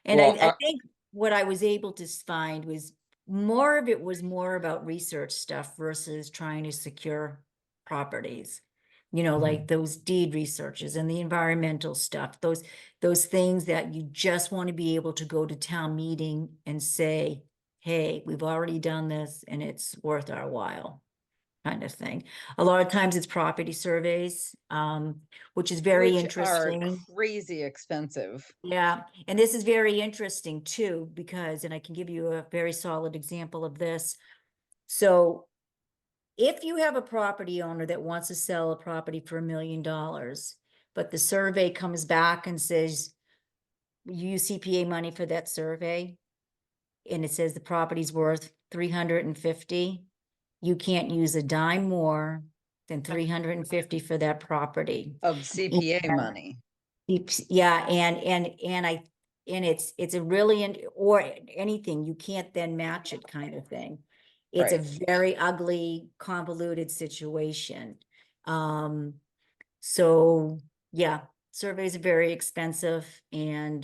Speaker 8: And
Speaker 1: Well,
Speaker 8: I think what I was able to find was more of it was more about research stuff versus trying to secure properties. You know, like those deed researches and the environmental stuff, those things that you just want to be able to go to town meeting and say, hey, we've already done this and it's worth our while. kind of thing. A lot of times it's property surveys, which is very
Speaker 4: Which are
Speaker 8: interesting.
Speaker 4: crazy expensive.
Speaker 8: Yeah, and this is very interesting too, because, and I can give you a very solid example of this. So if you have a property owner that wants to sell a property for $1 million, but the survey comes back and says, you use CPA money for that survey, and it says the property's worth 350, you can't use a dime more than 350 for that property.
Speaker 4: Of CPA
Speaker 8: Yeah.
Speaker 4: money.
Speaker 8: Yeah, and it's a really, or anything, you can't then match it kind of thing. It's a
Speaker 4: Right.
Speaker 8: very ugly, convoluted situation. So, yeah, surveys are very expensive and,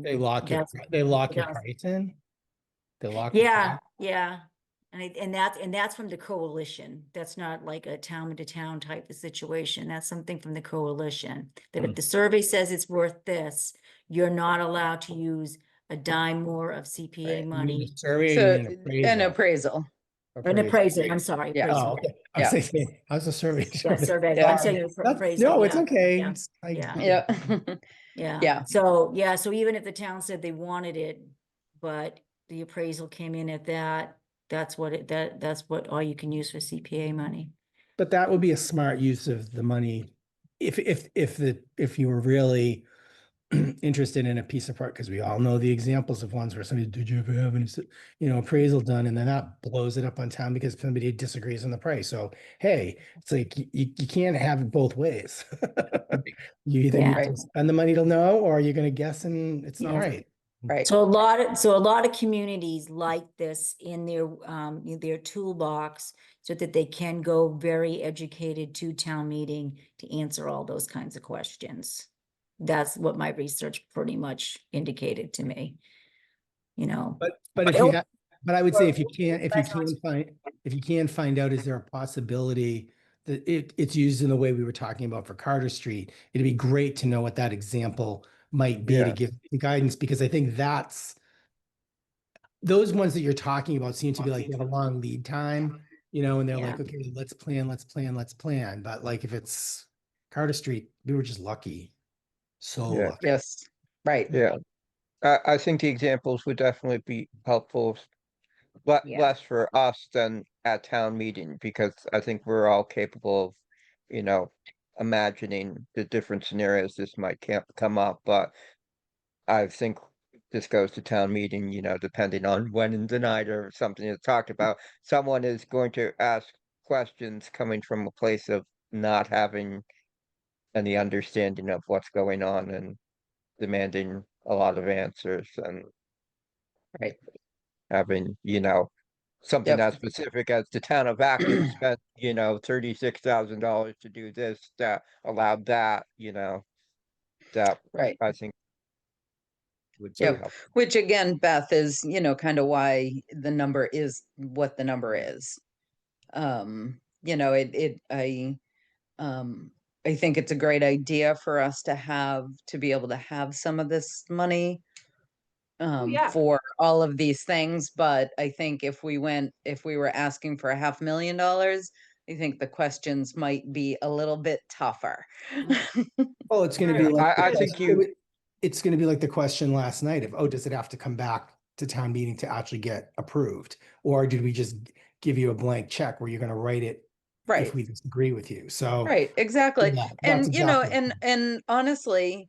Speaker 2: They lock your,
Speaker 8: that's-
Speaker 2: they lock your
Speaker 8: does.
Speaker 2: price in? They lock. your
Speaker 8: yeah,
Speaker 2: price?
Speaker 8: yeah. And that's from the coalition. That's not like a town to town type of situation. That's something from the coalition. That if the survey says it's worth this, you're not allowed to use a dime more of CPA
Speaker 2: You mean
Speaker 8: money.
Speaker 2: a survey, or
Speaker 4: So
Speaker 2: you mean
Speaker 4: an
Speaker 2: appraisal?
Speaker 4: appraisal.
Speaker 8: An appraisal, I'm sorry.
Speaker 4: Yeah.
Speaker 8: appraisal,
Speaker 2: Oh, okay. I
Speaker 4: Yeah.
Speaker 2: was thinking, how's the survey?
Speaker 8: Yeah, survey,
Speaker 4: Yeah.
Speaker 8: I'm saying appraisal.
Speaker 2: No, it's
Speaker 8: yeah,
Speaker 2: okay.
Speaker 8: yeah,
Speaker 2: It's- I-
Speaker 8: yeah.
Speaker 4: Yeah.
Speaker 8: Yeah.
Speaker 4: Yeah.
Speaker 8: So even if the town said they wanted it, but the appraisal came in at that, that's what all you can use for CPA money.
Speaker 2: But that would be a smart use of the money. If you were really interested in a piece of part, because we all know the examples of ones where somebody, did you ever have any, appraisal done? And then that blows it up on town because somebody disagrees on the price. So, hey, it's like, you can't have it both ways. You either
Speaker 8: Yeah.
Speaker 2: need
Speaker 4: Right.
Speaker 2: to spend the money to know, or you're gonna guess and it's not
Speaker 8: Yeah.
Speaker 2: right.
Speaker 4: Right.
Speaker 8: So a lot of communities like this in their toolbox so that they can go very educated to town meeting to answer all those kinds of questions. That's what my research pretty much indicated to me.
Speaker 2: But if you have, but I would say if you can find out, is there a possibility that it's used in the way we were talking about for Carter Street? It'd be great to know what that example might be to
Speaker 3: Yeah.
Speaker 2: give guidance, because I think those ones that you're talking about seem to be like, they have a long lead time, and they're like,
Speaker 8: Yeah.
Speaker 2: okay, let's plan. But like, if it's Carter Street, we were just lucky. So
Speaker 3: Yeah.
Speaker 2: lucky.
Speaker 4: Yes. Right.
Speaker 3: Yeah. I think the examples would definitely be helpful, but
Speaker 8: Yeah.
Speaker 3: less for us than at town meeting, because I think we're all capable of, imagining the different scenarios this might come up, but I think this goes to town meeting, depending on when in the night or something is talked about, someone is going to ask questions coming from a place of not having any understanding of what's going on and demanding a lot of answers and
Speaker 4: Right.
Speaker 3: having, something
Speaker 4: Yep.
Speaker 3: as specific as the town of Acton spent, $36,000 to do this, that allowed that, that
Speaker 4: Right.
Speaker 3: I think would be
Speaker 4: Yep.
Speaker 3: helpful.
Speaker 4: Which again, Beth, is, kind of why the number is what the number is. I think it's a great idea for us to be able to have some of this money
Speaker 7: yeah.
Speaker 4: for all of these things, but I think if we were asking for $500,000, I think the questions might be a little bit tougher.
Speaker 2: Oh, it's gonna be
Speaker 3: Yeah,
Speaker 2: like.
Speaker 3: I think
Speaker 2: It's gonna be like the question last night of, does it have to come back to town meeting to actually get approved? Or did we just give you a blank check where you're gonna write it
Speaker 4: Right.
Speaker 2: if we disagree with you? So.
Speaker 4: Right, exactly.
Speaker 2: Yeah,
Speaker 4: And
Speaker 2: that's exactly.
Speaker 4: and honestly,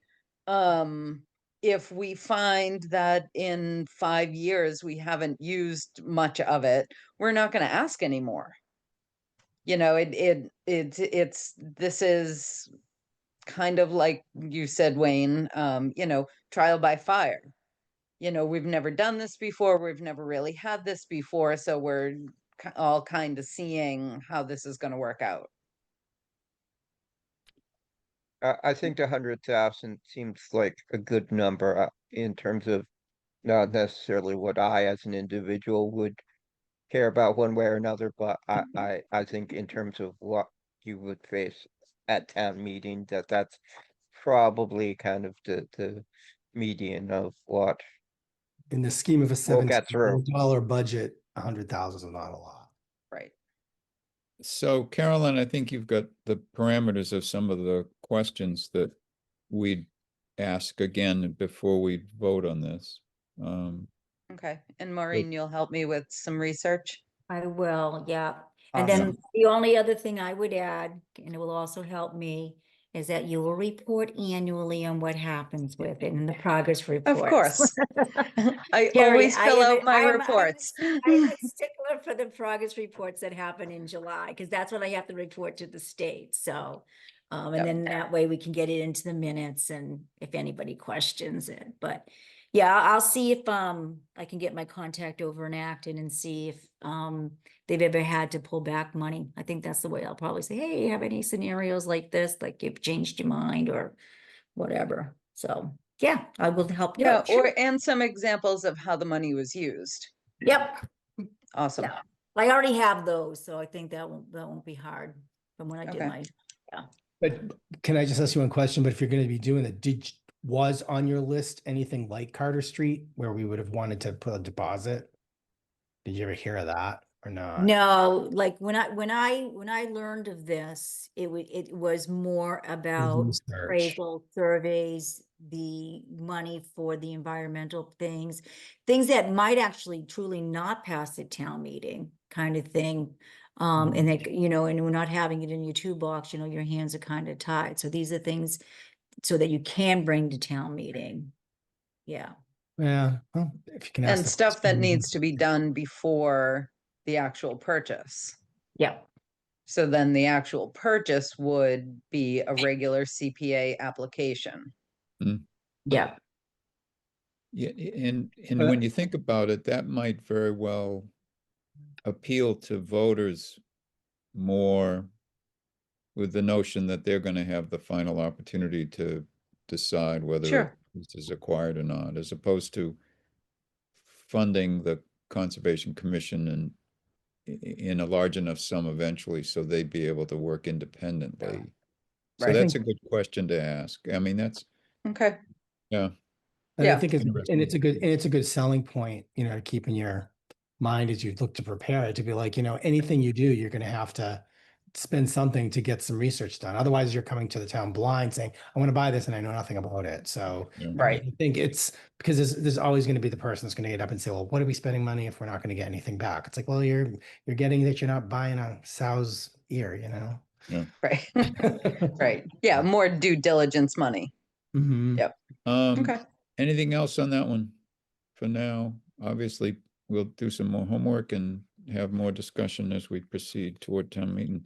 Speaker 4: if we find that in 5 years we haven't used much of it, we're not gonna ask anymore. This is kind of like you said, Wayne, trial by fire. We've never done this before, we've never really had this before, so we're all kind of seeing how this is gonna work out.
Speaker 3: I think 100,000 seems like a good number in terms of not necessarily what I as an individual would care about one way or another, but I think in terms of what you would face at town meeting, that's probably kind of the median of what
Speaker 2: In the scheme of a
Speaker 3: we'll get through.
Speaker 2: $17 million budget, 100,000 is not a lot.
Speaker 4: Right.
Speaker 1: So Carolyn, I think you've got the parameters of some of the questions that we'd ask again before we vote on this.
Speaker 4: Okay, and Maureen, you'll help me with some research?
Speaker 8: I will, yeah. And then
Speaker 4: Awesome.
Speaker 8: the only other thing I would add, and it will also help me, is that you will report annually on what happens with it and the progress reports.
Speaker 4: Of course. I
Speaker 8: Jerry,
Speaker 4: always
Speaker 8: I
Speaker 4: fill
Speaker 8: am
Speaker 4: out
Speaker 8: a-
Speaker 4: my
Speaker 8: I am a-
Speaker 4: reports.
Speaker 8: I'm a stickler for the progress reports that happen in July, because that's what I have to report to the state, so.
Speaker 4: Yep.
Speaker 8: And then that way we can get it into the minutes and if anybody questions it, but yeah, I'll see if, I can get my contact over in Acton and see if, they've ever had to pull back money. I think that's the way I'll probably say, hey, you have any scenarios like this, like you've changed your mind or whatever, so. Yeah, I will help.
Speaker 4: Yeah,
Speaker 8: sure.
Speaker 4: and some examples of how the money was used.
Speaker 8: Yep,
Speaker 4: Awesome.
Speaker 8: yeah, I already have those, so I think that won't be hard from when I did
Speaker 4: Okay.
Speaker 8: my,
Speaker 2: But can I just ask you one question? But if you're going to be doing that, was on your list anything like Carter Street where we would have wanted to put a deposit? Did you ever hear of that or not?
Speaker 8: no, like when I learned of this, it was more about
Speaker 2: Research.
Speaker 8: appraisal surveys, the money for the environmental things that might actually truly not pass at town meeting kind of thing. And that, and we're not having it in your toolbox, your hands are kind of tied. So these are things so that you can bring to town meeting. Yeah.
Speaker 2: Yeah, well, if you can ask
Speaker 4: And
Speaker 2: the
Speaker 4: stuff that
Speaker 2: question.
Speaker 4: needs to be done before the actual purchase.
Speaker 8: Yeah.
Speaker 4: So then the actual purchase would be a regular CPA application.
Speaker 8: Yeah.
Speaker 1: Yeah, and
Speaker 2: But-
Speaker 1: when you think about it, that might very well appeal to voters more with the notion that they're going to have the final opportunity to decide whether
Speaker 4: Sure.
Speaker 1: this is acquired or not, as opposed to funding the Conservation Commission and in a large enough sum eventually so they'd be able to work independently. So
Speaker 4: Right.
Speaker 1: that's a good question to ask. I mean, that's,
Speaker 4: Okay.
Speaker 1: yeah.
Speaker 2: And I
Speaker 4: Yeah.
Speaker 2: think it's
Speaker 1: Interesting.
Speaker 2: a good selling point, to keep in your mind as you look to prepare it, to be like, anything you do, you're going to have to spend something to get some research done. Otherwise, you're coming to the town blind saying, I want to buy this and I know nothing about it. So
Speaker 1: Yeah.
Speaker 4: Right.
Speaker 2: I think it's because there's always going to be the person that's going to get up and say, well, what are we spending money if we're not going to get anything back? It's like, well, you're getting that you're not buying a sow's ear,
Speaker 4: Right. Right. Yeah, more due diligence money.
Speaker 2: Mhm.
Speaker 4: Yep.
Speaker 1: Um,
Speaker 4: Okay.
Speaker 1: anything else on that one for now? Obviously, we'll do some more homework and have more discussion as we proceed toward town meeting.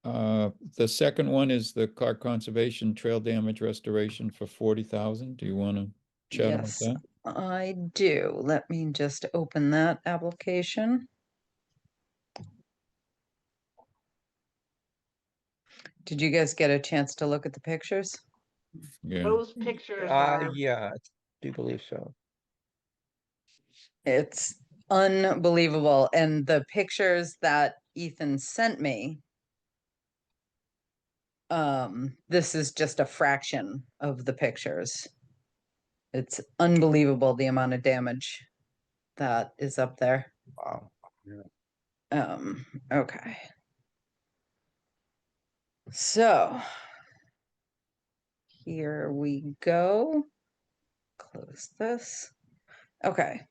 Speaker 1: The second one is the Clark Conservation Trail Damage Restoration for 40,000. Do you want to chat about
Speaker 4: Yes,
Speaker 1: that?
Speaker 4: I do. Let me just open that application. Did you guys get a chance to look at the pictures?
Speaker 1: Yeah.
Speaker 7: Those pictures are,
Speaker 3: Yeah, I do believe so.
Speaker 4: It's unbelievable. And the pictures that Ethan sent me, this is just a fraction of the pictures. It's unbelievable the amount of damage that is up there.
Speaker 2: Wow.
Speaker 4: Okay. So here we go. Close this. Okay.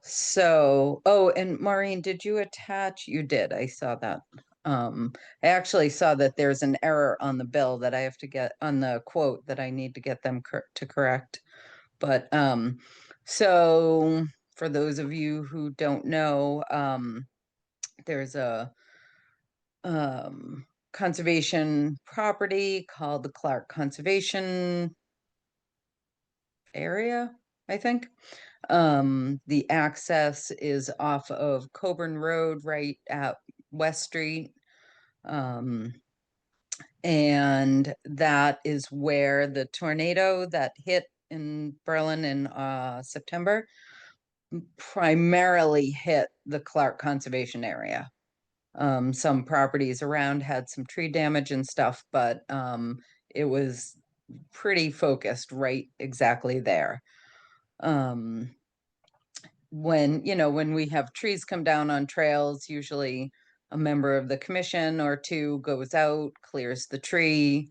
Speaker 4: So, oh, and Maureen, did you attach? You did. I saw that. I actually saw that there's an error on the bill that I have to get on the quote that I need to get them to correct. But so for those of you who don't know, there's a conservation property called the Clark Conservation Area, I think. The access is off of Coburn Road right at West Street. And that is where the tornado that hit in Berlin in September primarily hit the Clark Conservation Area. Some properties around had some tree damage and stuff, but it was pretty focused right exactly there. when, you know, when we have trees come down on trails, usually a member of the commission or two goes out, clears the tree,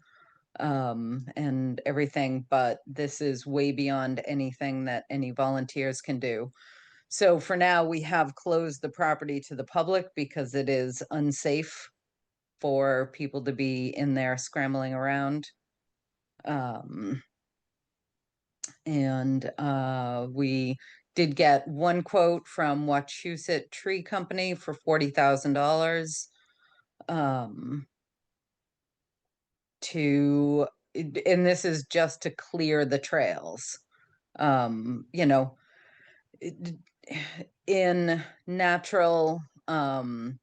Speaker 4: and everything, but this is way beyond anything that any volunteers can do. So for now, we have closed the property to the public because it is unsafe for people to be in there scrambling around. And we did get one quote from Wachusett Tree Company for $40,000. And this is just to clear the trails. You know, in natural, in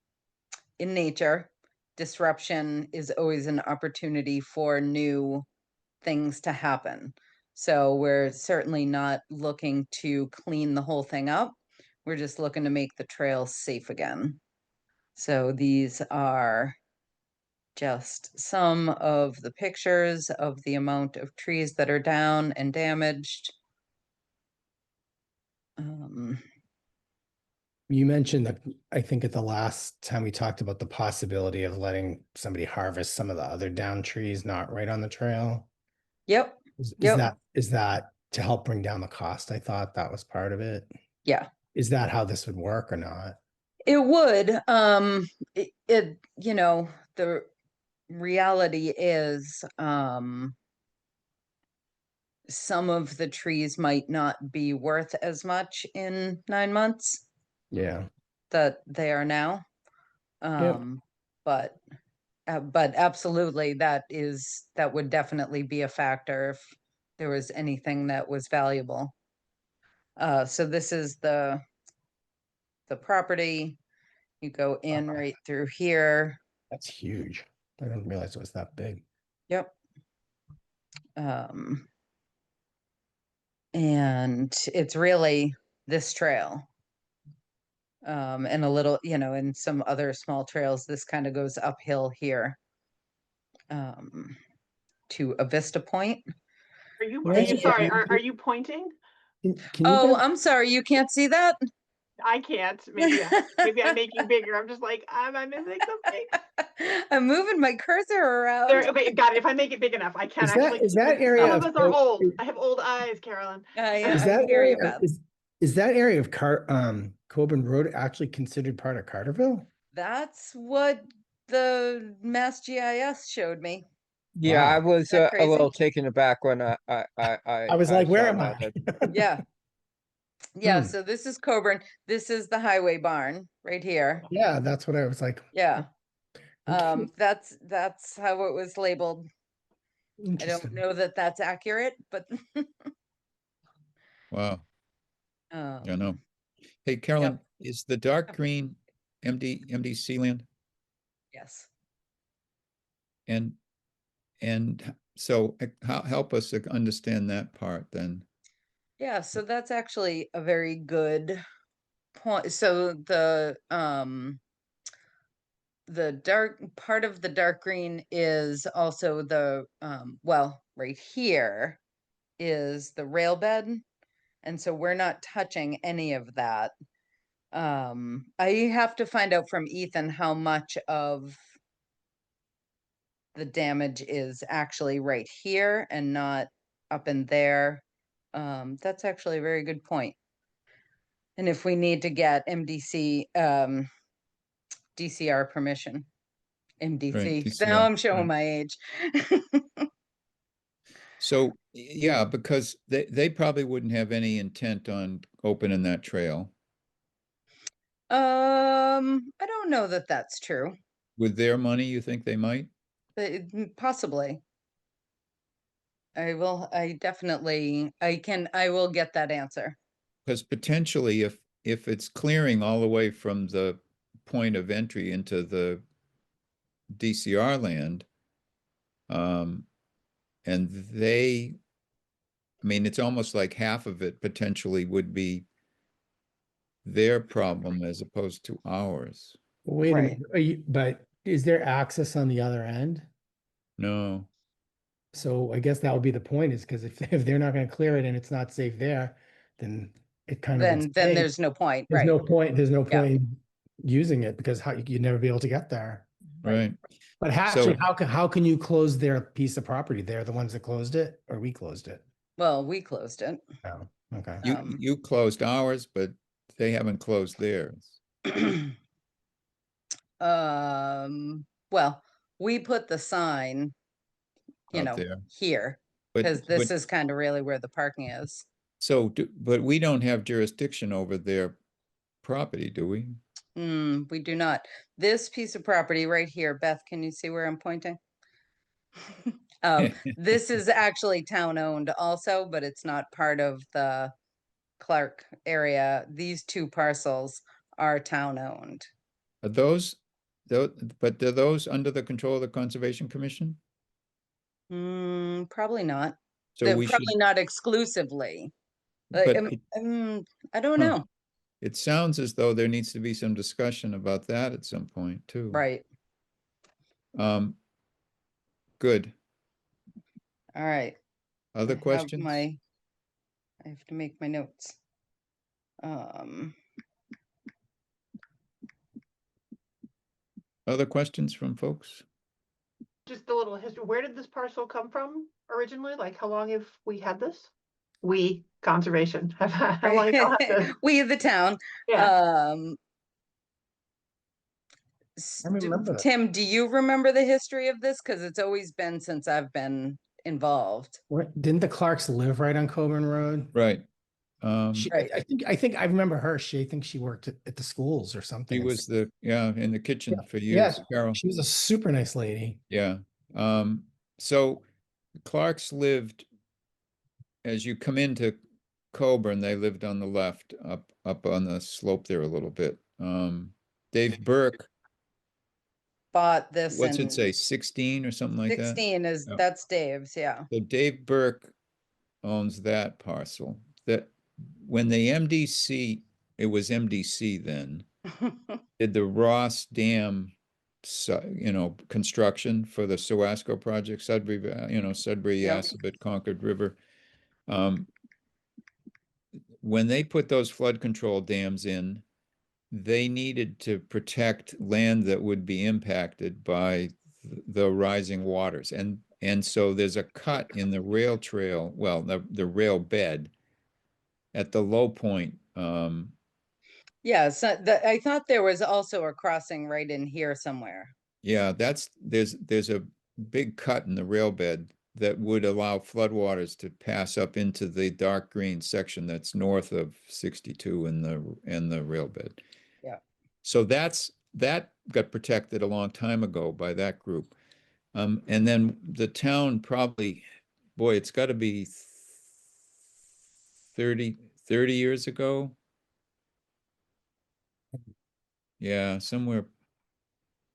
Speaker 4: nature, disruption is always an opportunity for new things to happen. So we're certainly not looking to clean the whole thing up. We're just looking to make the trails safe again. So these are just some of the pictures of the amount of trees that are down and damaged.
Speaker 2: You mentioned that, I think at the last time we talked about the possibility of letting somebody harvest some of the other down trees, not right on the trail.
Speaker 4: Yep,
Speaker 2: Is
Speaker 4: Yep.
Speaker 2: that to help bring down the cost? I thought that was part of it.
Speaker 4: yeah.
Speaker 2: Is that how this would work or not?
Speaker 4: It would, you know, the reality is, some of the trees might not be worth as much in 9 months
Speaker 2: Yeah.
Speaker 4: that they are now.
Speaker 2: Yep.
Speaker 4: But absolutely, that would definitely be a factor if there was anything that was valuable. So this is the property. You go in
Speaker 2: Okay.
Speaker 4: right through here.
Speaker 2: That's huge. I didn't realize it was that big.
Speaker 4: Yep. And it's really this trail. And a little, you know, and some other small trails, this kind of goes uphill here. To a Vista Point.
Speaker 7: Are you,
Speaker 2: Well,
Speaker 7: are you,
Speaker 2: that's
Speaker 7: sorry,
Speaker 2: okay.
Speaker 7: are you pointing?
Speaker 2: Can you
Speaker 4: Oh,
Speaker 2: guys-
Speaker 4: I'm sorry, you can't see that?
Speaker 7: I can't, maybe, maybe I'm making bigger, I'm just like, am I missing something?
Speaker 4: I'm moving my cursor around.
Speaker 7: There, okay, got it, if I make it big enough, I can
Speaker 2: Is that-
Speaker 7: actually.
Speaker 2: is that
Speaker 7: some
Speaker 2: area
Speaker 7: of
Speaker 2: of
Speaker 7: us are
Speaker 2: co-
Speaker 7: old,
Speaker 2: is-
Speaker 7: I have old eyes, Carolyn.
Speaker 4: Yeah,
Speaker 2: Is
Speaker 4: I
Speaker 2: that
Speaker 4: hear you,
Speaker 2: area,
Speaker 4: Beth.
Speaker 2: is that area of Coburn Road actually considered part of Carterville?
Speaker 4: That's what the Mass GIS showed me.
Speaker 3: Yeah, I
Speaker 2: Wow.
Speaker 3: was
Speaker 4: that
Speaker 3: a
Speaker 4: crazy?
Speaker 3: little taken aback when I
Speaker 2: I was like, where
Speaker 3: saw
Speaker 2: am I?
Speaker 3: that.
Speaker 4: Yeah. Yeah,
Speaker 2: Hmm.
Speaker 4: so this is Coburn. This is the highway barn right here.
Speaker 2: Yeah, that's what I was like.
Speaker 4: Yeah.
Speaker 2: Okay.
Speaker 4: That's how it was labeled. I don't
Speaker 2: Interesting.
Speaker 4: know that that's accurate, but
Speaker 1: Wow, I know.
Speaker 4: um,
Speaker 1: Hey, Carolyn, is the dark green MDC land?
Speaker 4: yes.
Speaker 1: And so help us understand that part then.
Speaker 4: Yeah, so that's actually a very good point. So the dark part of the dark green is also the well, right here is the rail bed. And so we're not touching any of that. I have to find out from Ethan how much of the damage is actually right here and not up in there. That's actually a very good point. And if we need to get MDC, DCR permission, MDC, now
Speaker 1: DCR,
Speaker 4: I'm showing
Speaker 1: right.
Speaker 4: my age.
Speaker 1: So, yeah, because they probably wouldn't have any intent on opening that trail.
Speaker 4: I don't know that that's true.
Speaker 1: With their money, you think they might?
Speaker 4: Possibly. I will get that answer.
Speaker 1: Because potentially if it's clearing all the way from the point of entry into the DCR land, and I mean, it's almost like half of it potentially would be their problem as opposed to ours.
Speaker 2: Wait a
Speaker 4: Right.
Speaker 2: minute, but is there access on the other end?
Speaker 1: No,
Speaker 2: So I guess that would be the point, is because if they're not gonna clear it and it's not safe there, then it kind of would
Speaker 4: then
Speaker 2: stay.
Speaker 4: there's no point,
Speaker 2: There's
Speaker 4: right?
Speaker 2: no point, there's no
Speaker 4: Yeah.
Speaker 2: point using it because you'd never be able to get there.
Speaker 1: Right.
Speaker 2: But actually, how can you close their piece of property? They're the ones that closed it, or we closed it?
Speaker 4: Well, we closed it.
Speaker 2: Oh, okay.
Speaker 1: You closed ours, but they haven't closed theirs.
Speaker 4: Well, we put the sign,
Speaker 1: Out there.
Speaker 4: here,
Speaker 1: But,
Speaker 4: because this
Speaker 1: but
Speaker 4: is kind of really where the parking is.
Speaker 1: so, but we don't have jurisdiction over their property, do we?
Speaker 4: We do not. This piece of property right here, Beth, can you see where I'm pointing? This is actually town-owned also, but it's not part of the Clark area. These two parcels are town-owned.
Speaker 1: Are those, but are those under the control of the Conservation Commission?
Speaker 4: Probably not.
Speaker 1: So
Speaker 4: They're
Speaker 1: we should,
Speaker 4: probably not exclusively.
Speaker 1: but
Speaker 4: I don't
Speaker 1: Huh.
Speaker 4: know.
Speaker 1: it sounds as though there needs to be some discussion about that at some point too.
Speaker 4: Right.
Speaker 1: Good.
Speaker 4: All right.
Speaker 1: Other
Speaker 4: I have
Speaker 1: questions?
Speaker 4: I have to make my notes.
Speaker 1: Other questions from folks?
Speaker 7: Just a little history. Where did this parcel come from originally? Like, how long have we had this? We, conservation, have how long y'all had this?
Speaker 4: We, the town.
Speaker 7: Yeah,
Speaker 2: I remember that.
Speaker 4: Tim, do you remember the history of this? Because it's always been since I've been involved.
Speaker 2: Didn't the Clarks live right on Coburn Road?
Speaker 1: Right.
Speaker 4: Right.
Speaker 2: I think I remember her. I think she worked at the schools or something.
Speaker 1: He was in the kitchen for
Speaker 2: Yeah,
Speaker 1: years, Carol.
Speaker 2: she was a super nice lady.
Speaker 1: Yeah. So Clark's lived, as you come into Coburn, they lived on the left, up on the slope there a little bit. Dave Burke,
Speaker 4: Bought this
Speaker 1: what's
Speaker 4: in
Speaker 1: it say, 16 or something like that?
Speaker 4: 16 is,
Speaker 1: Yeah.
Speaker 4: that's Dave's, yeah.
Speaker 1: So Dave Burke owns that parcel. That when the MDC, it was MDC then, did the Ross Dam, construction for the Suasco project, Sudbury, Sudbury,
Speaker 4: Yep.
Speaker 1: Assabet, Concord River. When they put those flood control dams in, they needed to protect land that would be impacted by the rising waters. And so there's a cut in the rail trail, well, the rail bed at the low point.
Speaker 4: Yeah, so I thought there was also a crossing right in here somewhere.
Speaker 1: Yeah, there's a big cut in the rail bed that would allow floodwaters to pass up into the dark green section that's north of 62 in the rail bed.
Speaker 4: Yeah.
Speaker 1: So that got protected a long time ago by that group. And then the town probably, boy, it's got to be 30 years ago. Yeah, somewhere,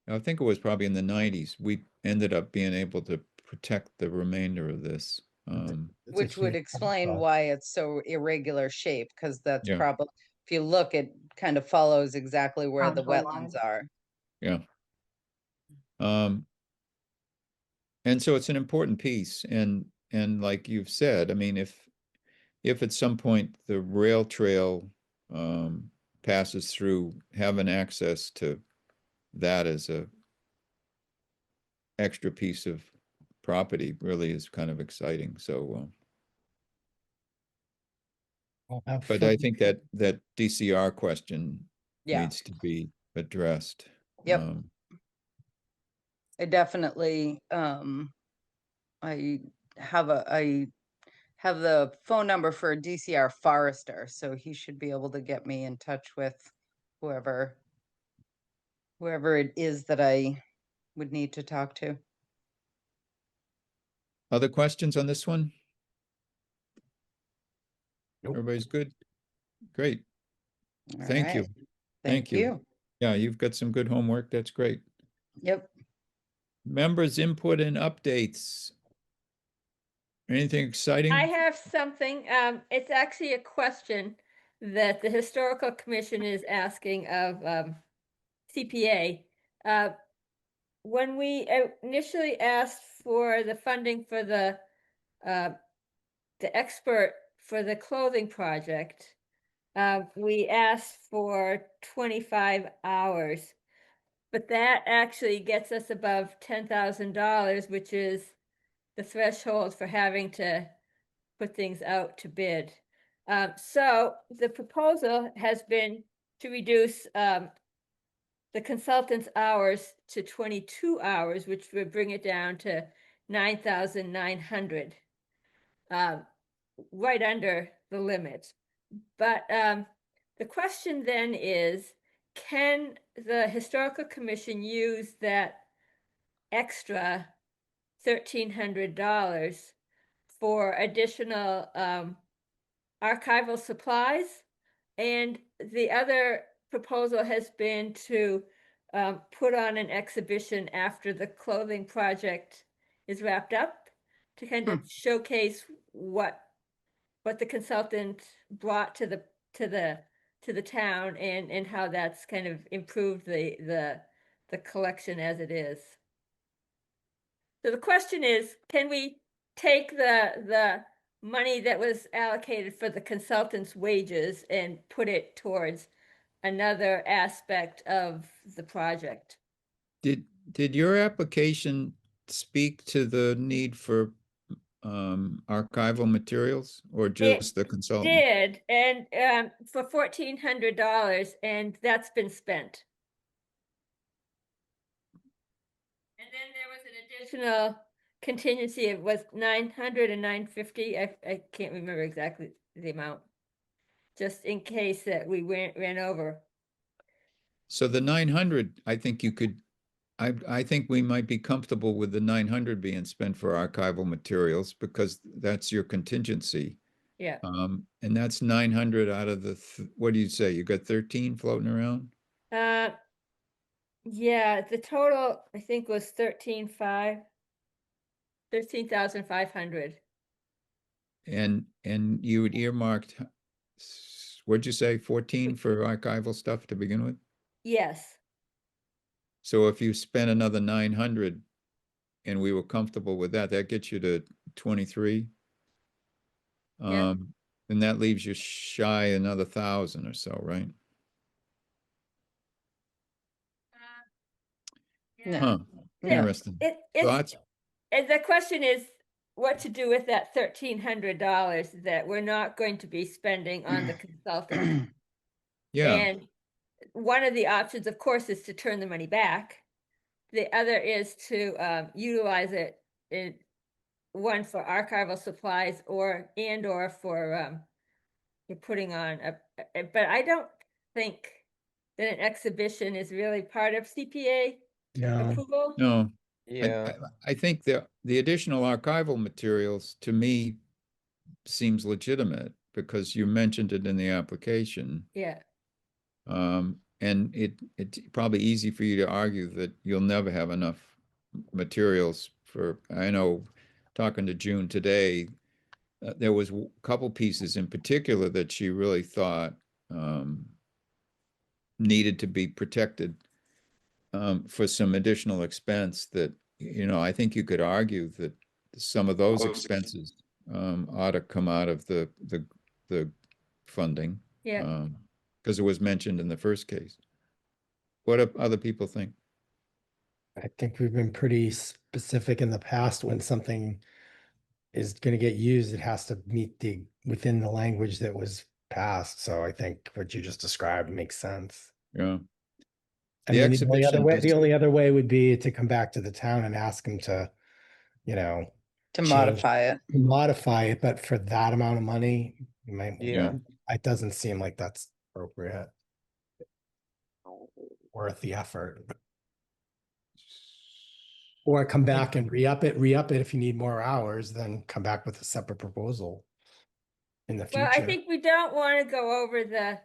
Speaker 1: I think it was probably in the 90s. We ended up being able to protect the remainder of this.
Speaker 2: It's a
Speaker 4: Which would
Speaker 2: huge
Speaker 4: explain
Speaker 2: parcel.
Speaker 4: why it's so irregular shape, because that's
Speaker 1: Yeah.
Speaker 4: probably, if you look, it kind of follows exactly where the
Speaker 7: Contour
Speaker 4: wetlands
Speaker 7: line.
Speaker 4: are.
Speaker 1: Yeah. And so it's an important piece, and like you've said, I mean, if at some point the rail trail passes through, having access to that as a extra piece of property really is kind of exciting. So,
Speaker 2: I'll have
Speaker 1: but I
Speaker 2: fun.
Speaker 1: think that DCR question
Speaker 4: Yeah,
Speaker 1: needs to be addressed.
Speaker 4: Yep. I definitely, I have the phone number for a DCR forester, so he should be able to get me in touch with whoever it is that I would need to talk to.
Speaker 1: Other questions on this one?
Speaker 2: Nope.
Speaker 1: Everybody's good? Great.
Speaker 4: All
Speaker 1: Thank you.
Speaker 4: right.
Speaker 1: Thank you. Yeah, you've got some good homework. That's great.
Speaker 4: Yep.
Speaker 1: Members' input and updates. Anything exciting?
Speaker 6: I have something, it's actually a question that the Historical Commission is asking of CPA. When we initially asked for the funding for the expert for the clothing project, we asked for 25 hours. But that actually gets us above $10,000, which is the threshold for having to put things out to bid. So the proposal has been to reduce the consultant's hours to 22 hours, which would bring it down to 9,900, right under the limit. But the question then is, can the Historical Commission use that extra $1,300 for additional archival supplies? And the other proposal has been to put on an exhibition after the clothing project is wrapped up to kind of showcase what the consultant brought to the town and how that's kind of improved the collection as it is. So the question is, can we take the money that was allocated for the consultant's wages and put it towards another aspect of the project?
Speaker 1: Did your application speak to the need for archival materials or just the consultant?
Speaker 6: Did, and for $1,400, and that's been spent. And then there was an additional contingency. It was 900 and 950. I can't remember exactly the amount, just in case that we ran over.
Speaker 1: So the 900, I think you could, I think we might be comfortable with the 900 being spent for archival materials because that's your contingency.
Speaker 6: Yeah.
Speaker 1: And that's 900 out of the, what do you say? You got 13 floating around?
Speaker 6: Yeah, the total I think was 13,500.
Speaker 1: And you had earmarked, what'd you say, 14 for archival stuff to begin with?
Speaker 6: Yes.
Speaker 1: So if you spent another 900 and we were comfortable with that, that gets you to 23.
Speaker 6: Yeah.
Speaker 1: And that leaves you shy another 1,000 or so, right?
Speaker 4: No.
Speaker 1: Huh,
Speaker 6: Yeah.
Speaker 1: interesting. Thoughts?
Speaker 6: And the question is what to do with that $1,300 that we're not going to be spending on the consultant.
Speaker 1: Yeah,
Speaker 6: And one of the options, of course, is to turn the money back. The other is to utilize it in one for archival supplies or for you're putting on but I don't think that an exhibition is really part of CPA
Speaker 2: No.
Speaker 6: approval.
Speaker 1: no,
Speaker 3: Yeah.
Speaker 1: I think the additional archival materials to me seems legitimate because you mentioned it in the application.
Speaker 6: Yeah.
Speaker 1: And it's probably easy for you to argue that you'll never have enough materials for, I know, talking to June today, there was a couple pieces in particular that she really thought needed to be protected for some additional expense that, I think you could argue that some of those expenses ought to come out of the funding.
Speaker 6: Yeah.
Speaker 1: Because it was mentioned in the first case. What do other people think?
Speaker 2: I think we've been pretty specific in the past when something is going to get used, it has to meet within the language that was passed. So I think what you just described makes sense.
Speaker 1: Yeah.
Speaker 2: I
Speaker 1: The
Speaker 2: mean, the
Speaker 1: exhibition
Speaker 2: only other way would be to come back to the town and ask them to,
Speaker 4: To
Speaker 2: change-
Speaker 4: modify it.
Speaker 2: but for that amount of money,
Speaker 3: Yeah.
Speaker 2: it doesn't seem like that's appropriate. Worth the effort. Or come back and re-up it if you need more hours, then come back with a separate proposal in the future.
Speaker 6: Well, I think we don't want to go over the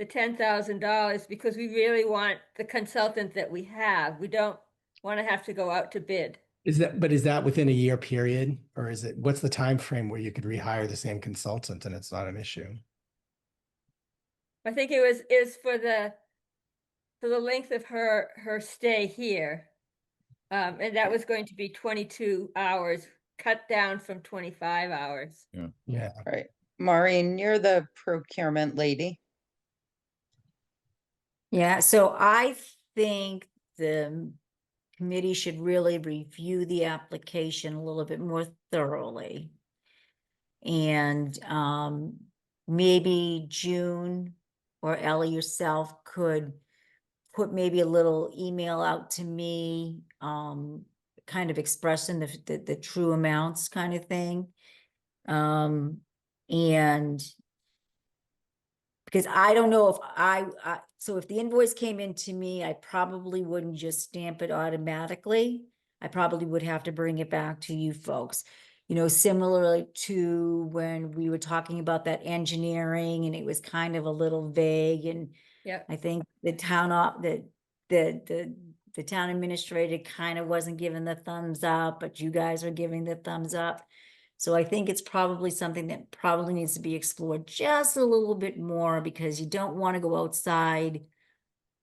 Speaker 6: $10,000 because we really want the consultant that we have. We don't want to have to go out to bid.
Speaker 2: Is that within a year period, or what's the time frame where you could rehire the same consultant and it's not an issue?
Speaker 6: I think it was for the length of her stay here. And that was going to be 22 hours, cut down from 25 hours.
Speaker 2: Yeah.
Speaker 4: Right. Maureen, you're the procurement lady.
Speaker 8: Yeah, so I think the committee should really review the application a little bit more thoroughly. And maybe June or Ellie yourself could put maybe a little email out to me, kind of expressing the true amounts kind of thing. And because I don't know if so if the invoice came in to me, I probably wouldn't just stamp it automatically. I probably would have to bring it back to you folks. You know, similarly to when we were talking about that engineering and it was kind of a little vague, and
Speaker 6: Yep.
Speaker 8: I think the town the town administrator kind of wasn't giving the thumbs up, but you guys are giving the thumbs up. So I think it's probably something that probably needs to be explored just a little bit more, because you don't want to go outside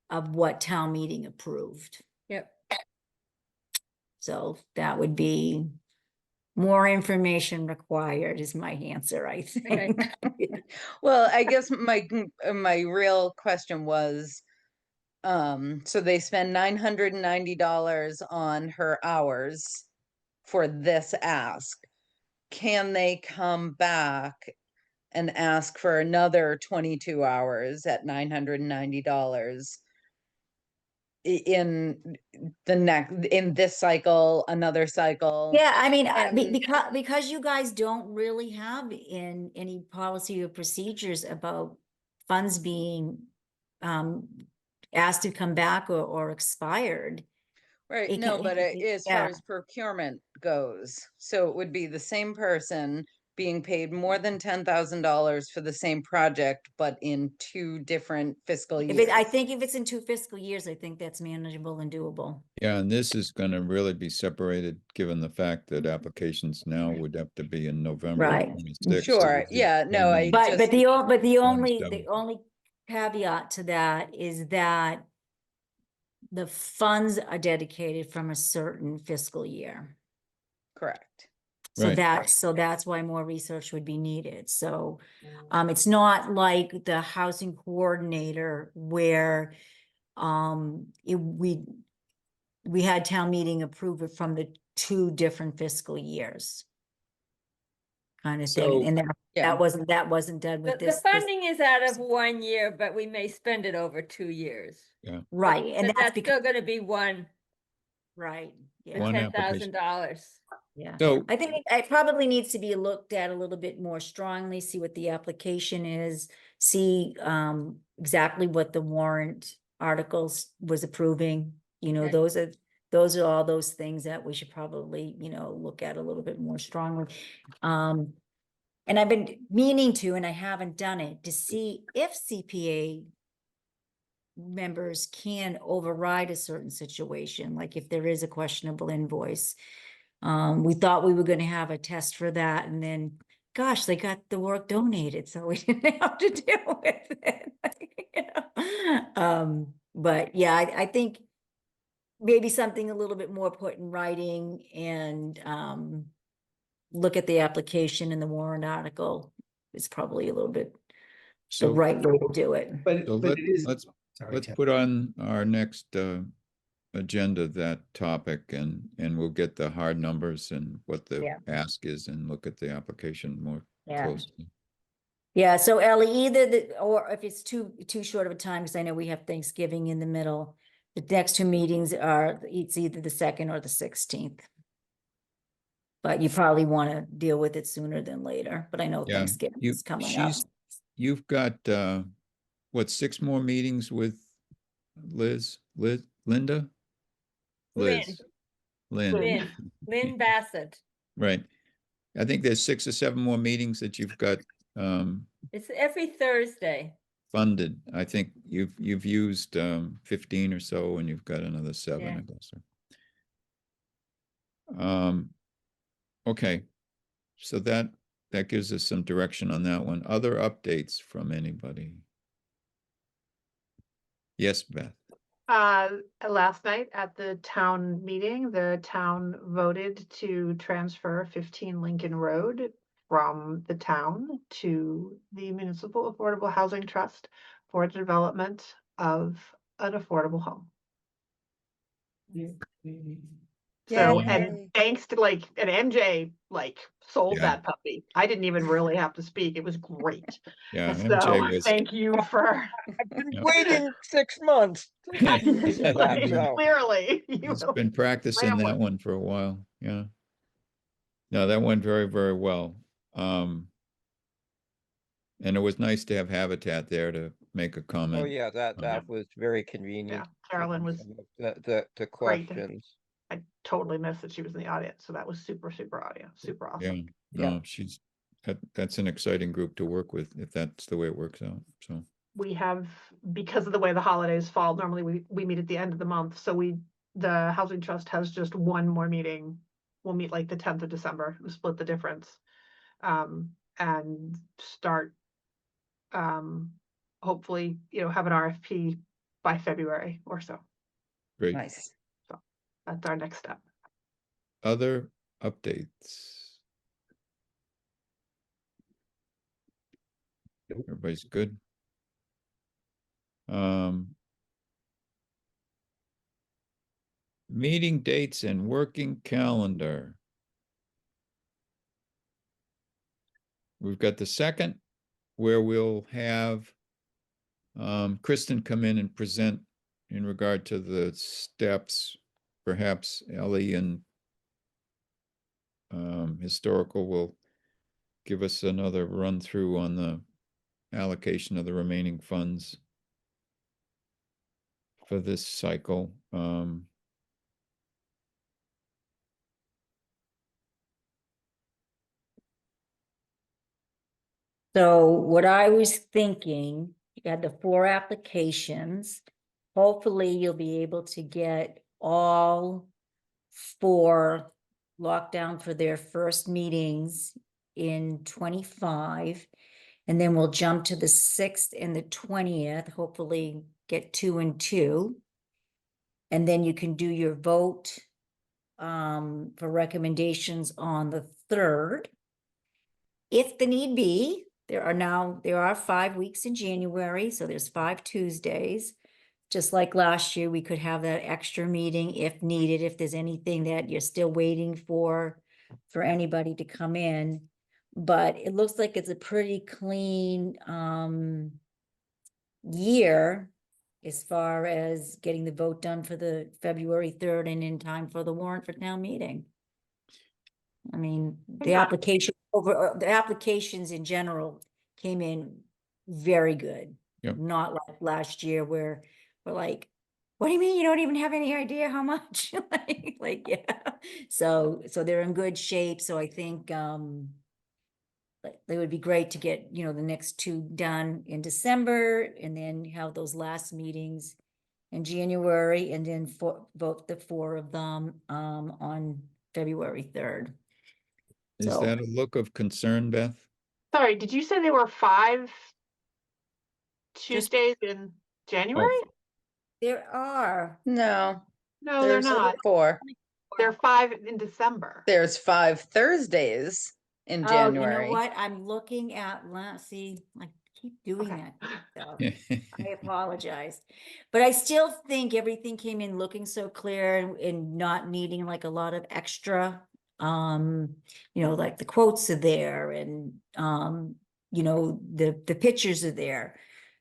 Speaker 8: of what town meeting approved.
Speaker 6: Yep.
Speaker 8: So that would be more information required is my answer, I think.
Speaker 4: Well, I guess my real question was, so they spend $990 on her hours for this ask. Can they come back and ask for another 22 hours at $990 in this cycle, another cycle?
Speaker 8: Yeah, I mean,
Speaker 4: And-
Speaker 8: because you guys don't really have in any policy or procedures about funds being asked to come back or expired.
Speaker 4: Right,
Speaker 8: It
Speaker 4: no,
Speaker 8: can-
Speaker 4: but as far
Speaker 8: yeah.
Speaker 4: as procurement goes, so it would be the same person being paid more than $10,000 for the same project, but in 2 different fiscal
Speaker 8: I
Speaker 4: years.
Speaker 8: think if it's in 2 fiscal years, I think that's manageable and doable.
Speaker 1: Yeah, and this is gonna really be separated, given the fact that applications now would have to be in November
Speaker 8: Right.
Speaker 1: 26th.
Speaker 4: Sure, yeah, no, I
Speaker 8: But
Speaker 4: just,
Speaker 8: the
Speaker 1: One
Speaker 8: only
Speaker 1: seven.
Speaker 8: caveat to that is that the funds are dedicated from a certain fiscal year.
Speaker 4: correct.
Speaker 8: So
Speaker 1: Right.
Speaker 8: that's why more research would be needed. So it's not like the housing coordinator where we had town meeting approve it from the 2 different fiscal years. Kind of
Speaker 1: So-
Speaker 8: thing. And
Speaker 4: Yeah.
Speaker 8: that wasn't done with
Speaker 6: The
Speaker 8: this.
Speaker 6: funding is out of 1 year, but we may spend it over 2 years.
Speaker 8: Right, and
Speaker 6: But
Speaker 8: that's
Speaker 6: that's
Speaker 8: because,
Speaker 6: still gonna be one,
Speaker 8: right,
Speaker 6: for
Speaker 8: yeah.
Speaker 1: One
Speaker 6: $10,000.
Speaker 8: Yeah,
Speaker 1: So,
Speaker 8: I think it probably needs to be looked at a little bit more strongly, see what the application is, see exactly what the warrant articles was approving. You know,
Speaker 6: Right.
Speaker 8: those are all those things that we should probably, you know, look at a little bit more strongly. And I've been meaning to, and I haven't done it, to see if CPA members can override a certain situation, like if there is a questionable invoice. We thought we were gonna have a test for that, and then, gosh, they got the work donated, so we didn't have to deal with it. You know? But yeah, I think maybe something a little bit more put in writing and look at the application and the warrant article is probably a little bit the
Speaker 1: so
Speaker 8: right way to do it.
Speaker 2: But,
Speaker 1: So
Speaker 2: but it is,
Speaker 1: let's
Speaker 2: sorry,
Speaker 1: let's
Speaker 2: Tim.
Speaker 1: put on our next agenda that topic, and we'll get the hard numbers and what the
Speaker 8: Yeah.
Speaker 1: ask is, and look at the application more
Speaker 8: Yeah.
Speaker 1: closely.
Speaker 8: Yeah, so Ellie, either or if it's too short of a time, because I know we have Thanksgiving in the middle, the next 2 meetings are, it's either the 2nd or the 16th. But you probably want to deal with it sooner than later, but I know
Speaker 1: Yeah,
Speaker 8: Thanksgiving is coming up.
Speaker 1: You've got what, 6 more meetings with Linda? Liz. Lynn.
Speaker 6: Lynn Bassett.
Speaker 1: Right. I think there's 6 or 7 more meetings that you've got
Speaker 6: It's every Thursday.
Speaker 1: funded. I think you've used 15 or so, and you've got another 7,
Speaker 6: Yeah.
Speaker 1: I guess. Okay, so that gives us some direction on that one. Other updates from anybody? Yes, Beth.
Speaker 7: Last night at the town meeting, the town voted to transfer 15 Lincoln Road from the town to the Municipal Affordable Housing Trust for the development of an affordable home. So, and
Speaker 4: Yay.
Speaker 7: thanks to and MJ sold
Speaker 1: Yeah.
Speaker 7: that puppy. I didn't even really have to speak. It was great.
Speaker 1: Yeah,
Speaker 7: So
Speaker 1: MJ was.
Speaker 7: thank you for
Speaker 3: I've been
Speaker 1: Yep.
Speaker 3: waiting 6 months.
Speaker 7: like,
Speaker 3: So-
Speaker 7: clearly you
Speaker 1: He's
Speaker 7: know,
Speaker 1: been practicing
Speaker 7: ran
Speaker 1: that
Speaker 7: with-
Speaker 1: one for a while, yeah. No, that went very, very well. And it was nice to have Habitat there to make a comment.
Speaker 3: Oh, yeah, that
Speaker 1: Yeah.
Speaker 3: was very convenient.
Speaker 7: Carolyn
Speaker 3: given
Speaker 7: was
Speaker 3: some of the
Speaker 7: great to-
Speaker 3: questions.
Speaker 7: I totally missed that she was in the audience. So that was super
Speaker 1: Yeah,
Speaker 7: awesome.
Speaker 1: no, that's an exciting group to work with if that's the way it works out, so.
Speaker 7: We have, because of the way the holidays fall, normally we meet at the end of the month. So the Housing Trust has just one more meeting. We'll meet like the 10th of December, we'll split the difference. And start, hopefully, have an RFP by February or so.
Speaker 1: Great.
Speaker 4: Nice.
Speaker 7: That's our next step.
Speaker 1: Other updates? Everybody's good? Meeting dates and working calendar. We've got the 2nd, where we'll have Kristen come in and present in regard to the steps. Perhaps Ellie and Historical will give us another run through on the allocation of the remaining funds for this cycle.
Speaker 8: So what I was thinking, you had the 4 applications. Hopefully you'll be able to get all 4 locked down for their first meetings in 25. And then we'll jump to the 6th and the 20th, hopefully get 2 and 2. And then you can do your vote for recommendations on the 3rd. If the need be, there are 5 weeks in January, so there's 5 Tuesdays. Just like last year, we could have that extra meeting if needed, if there's anything that you're still waiting for anybody to come in. But it looks like it's a pretty clean year as far as getting the vote done for the February 3rd and in time for the warrant for town meeting. I mean, the applications in general came in very good.
Speaker 1: Yep.
Speaker 8: Not like last year where we're like, what do you mean you don't even have any idea how much? Yeah. So they're in good shape. So I think they would be great to get, the next 2 done in December and then have those last meetings in January and then vote the 4 of them on February 3rd.
Speaker 1: Is
Speaker 8: So-
Speaker 1: that a look of concern, Beth?
Speaker 7: Sorry, did you say there were 5 Tuesdays in January?
Speaker 8: There are.
Speaker 4: No,
Speaker 7: No, they're
Speaker 4: there's
Speaker 7: not.
Speaker 4: 4.
Speaker 7: They're 5 in December.
Speaker 4: There's 5 Thursdays in
Speaker 8: Oh,
Speaker 4: January.
Speaker 8: you know what? I'm looking at, see, I keep doing
Speaker 7: Okay.
Speaker 8: that stuff. I apologize. But I still think everything came in looking so clear and not needing like a lot of extra. Like the quotes are there and the pictures are there.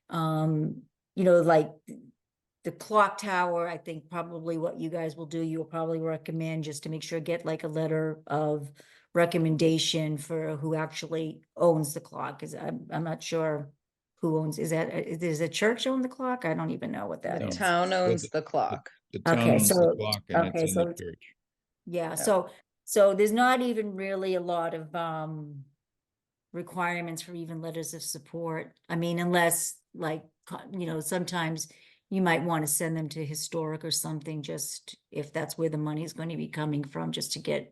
Speaker 8: Like the clock tower, I think probably what you guys will do, you'll probably recommend just to make sure, get like a letter of recommendation for who actually owns the clock, because I'm not sure who owns, does a church own the clock? I don't even know what that
Speaker 4: The
Speaker 1: No.
Speaker 8: is.
Speaker 4: town
Speaker 1: Well,
Speaker 4: owns the clock.
Speaker 1: The town
Speaker 8: Okay,
Speaker 1: owns the
Speaker 8: so-
Speaker 1: clock and
Speaker 8: okay,
Speaker 1: it's in
Speaker 8: so
Speaker 1: the
Speaker 8: it's-
Speaker 1: church.
Speaker 8: Yeah, so there's not even really a lot of requirements for even letters of support. I mean, unless sometimes you might want to send them to historic or something, just if that's where the money is going to be coming from, just to get,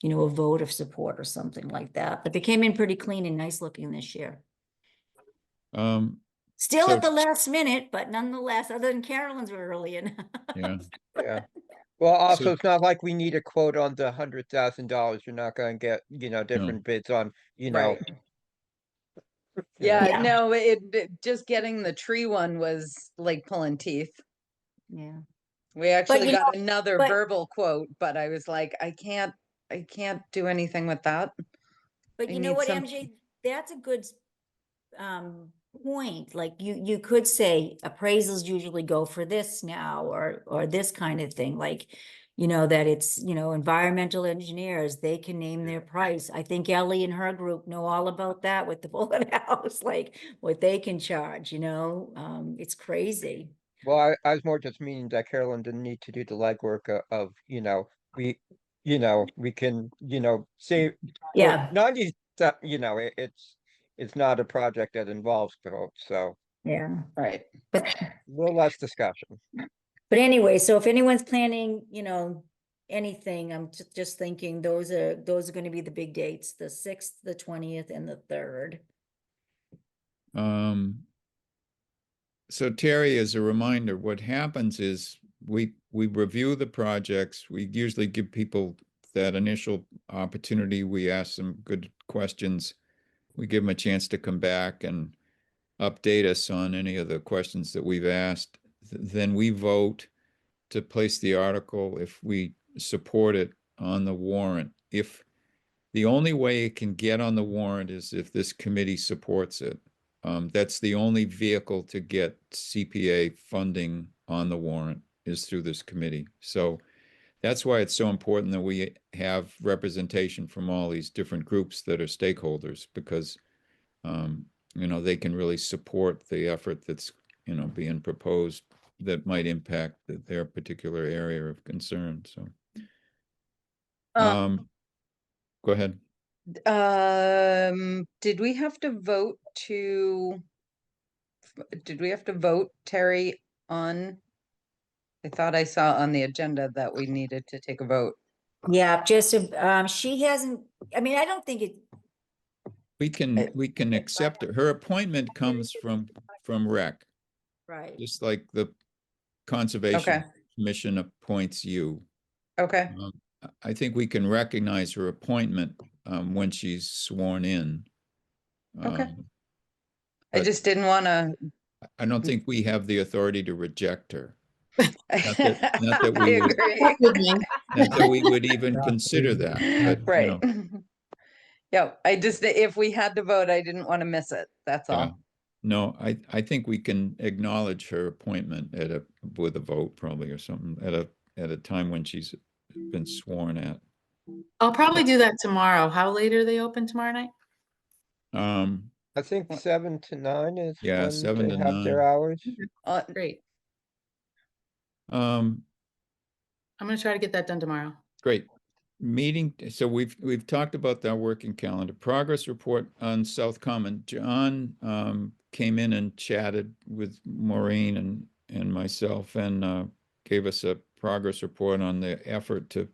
Speaker 8: a vote of support or something like that. But they came in pretty clean and nice looking this year. Still
Speaker 1: So-
Speaker 8: at the last minute, but nonetheless, other than Carolyn's were early in.
Speaker 1: Yeah.
Speaker 3: Yeah. Well, also,
Speaker 1: So-
Speaker 3: it's not like we need a quote on the $100,000. You're not gonna get, different bids on,
Speaker 4: Right. Yeah,
Speaker 8: Yeah.
Speaker 4: no, just getting the tree one was like pulling teeth.
Speaker 8: Yeah.
Speaker 4: We actually
Speaker 8: you
Speaker 4: got another
Speaker 8: but-
Speaker 4: verbal quote, but I was like, I can't do anything with that.
Speaker 8: But
Speaker 4: I
Speaker 8: you know
Speaker 4: need
Speaker 8: what,
Speaker 4: some-
Speaker 8: MJ, that's a good point. Like you could say appraisals usually go for this now, or this kind of thing, like, that it's, environmental engineers, they can name their price. I think Ellie and her group know all about that with the bullet house, like what they can charge, it's crazy.
Speaker 3: Well, I was more just meaning that Carolyn didn't need to do the legwork of, we, we can, say,
Speaker 8: Yeah,
Speaker 3: 90, it's not a project that involves votes, so
Speaker 8: yeah.
Speaker 4: Right.
Speaker 8: But
Speaker 3: a little less discussion.
Speaker 8: But anyway, so if anyone's planning, anything, I'm just thinking those are going to be the big dates, the 6th, the 20th, and the 3rd.
Speaker 1: So Terry, as a reminder, what happens is we review the projects. We usually give people that initial opportunity. We ask them good questions. We give them a chance to come back and update us on any of the questions that we've asked. Then we vote to place the article if we support it on the warrant. If the only way it can get on the warrant is if this committee supports it. That's the only vehicle to get CPA funding on the warrant is through this committee. So that's why it's so important that we have representation from all these different groups that are stakeholders, because they can really support the effort that's being proposed that might impact their particular area of concern. So go ahead.
Speaker 4: Did we have to vote Terry, on? I thought I saw on the agenda that we needed to take a vote.
Speaker 8: Yeah, she hasn't, I mean, I don't think it,
Speaker 1: We can accept it. Her appointment comes from rec,
Speaker 8: right.
Speaker 1: just like the Conservation
Speaker 4: Okay.
Speaker 1: Commission appoints you.
Speaker 4: Okay,
Speaker 1: I think we can recognize her appointment when she's sworn in.
Speaker 4: Okay. I
Speaker 1: but
Speaker 4: just didn't want to.
Speaker 1: I don't think we have the authority to reject her.
Speaker 4: I
Speaker 1: Not that we would,
Speaker 4: agree.
Speaker 1: not that we would even consider that, but
Speaker 4: Right. Yeah, if we had to vote, I didn't want to miss it. That's
Speaker 1: yeah.
Speaker 4: all.
Speaker 1: No, I think we can acknowledge her appointment with a vote probably, or something at a time when she's been sworn at.
Speaker 5: I'll probably do that tomorrow. How late are they open tomorrow night?
Speaker 3: I think 7 to 9 is
Speaker 1: Yeah,
Speaker 3: when
Speaker 1: 7
Speaker 3: they
Speaker 1: to
Speaker 3: have their
Speaker 1: 9.
Speaker 3: hours.
Speaker 5: Great.
Speaker 1: Um,
Speaker 5: I'm gonna try to get that done tomorrow.
Speaker 1: Great. Meeting, so we've talked about our working calendar. Progress report on South Common. John came in and chatted with Maureen and myself and gave us a progress report on the effort to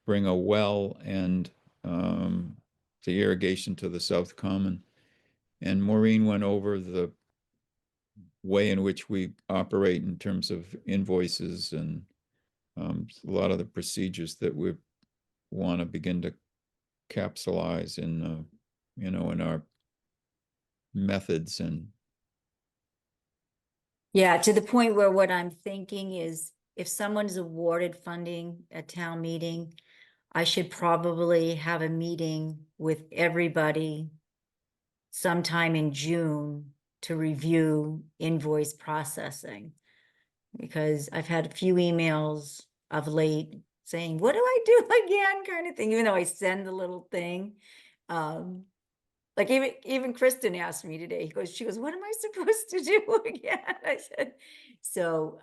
Speaker 1: bring a well and the irrigation to the South Common. And Maureen went over the way in which we operate in terms of invoices and a lot of the procedures that we want to begin to capsulize in in our methods. And
Speaker 8: Yeah, to the point where what I'm thinking is if someone's awarded funding at town meeting, I should probably have a meeting with everybody sometime in June to review invoice processing. Because I've had a few emails of late saying, what do I do again, kind of thing, even though I send the little thing. Like even Kristen asked me today, she goes, what am I supposed to do again? I said, so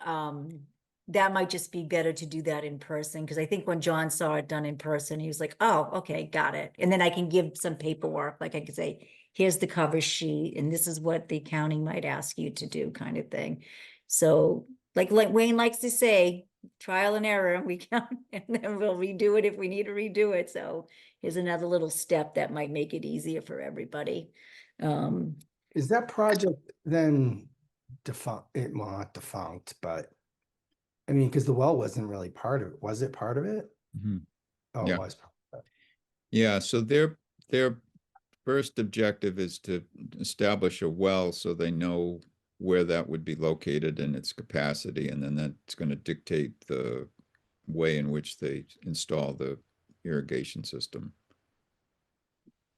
Speaker 8: that might just be better to do that in person, because I think when John saw it done in person, he was like, oh, okay, got it. And then I can give some paperwork, like I could say, here's the cover sheet, and this is what the accounting might ask you to do, kind of thing. So like Wayne likes to say, trial and error, and we can, and then we'll redo it if we need to redo it. So here's another little step that might make it easier for everybody.
Speaker 2: Is that project then defunct? Well, not defunct, but I mean, because the well wasn't really part of it. Was it part of it?
Speaker 1: Mhm.
Speaker 2: Oh,
Speaker 1: Yeah.
Speaker 2: it was. Part of it.
Speaker 1: Yeah, so their first objective is to establish a well so they know where that would be located and its capacity, and then that's going to dictate the way in which they install the irrigation system.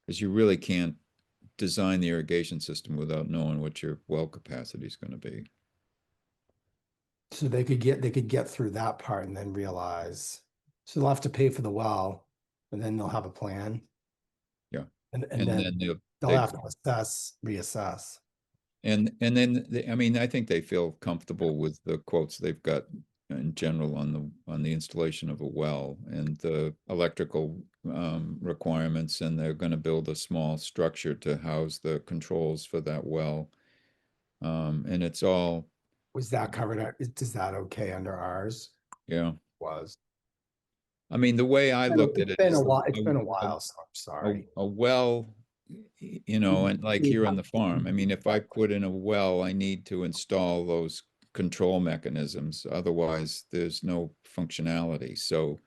Speaker 1: Because you really can't design the irrigation system without knowing what your well capacity is going to be.
Speaker 2: So they could get through that part and then realize, so they'll have to pay for the well, and then they'll have a plan.
Speaker 1: Yeah.
Speaker 2: And
Speaker 1: And
Speaker 2: then
Speaker 1: then
Speaker 2: they'll have to reassess.
Speaker 1: And then I mean, I think they feel comfortable with the quotes they've got in general on the installation of a well and the electrical requirements, and they're going to build a small structure to house the controls for that well. And it's all,
Speaker 2: Was that covered? Is that okay under ours?
Speaker 1: yeah.
Speaker 2: Was.
Speaker 1: I mean, the way I looked at it
Speaker 2: It's been
Speaker 1: is
Speaker 2: a while. It's been a while, so I'm sorry.
Speaker 1: a well, you know, and like here on the farm, I mean, if I put in a well, I need to install those control mechanisms. Otherwise, there's no functionality. So,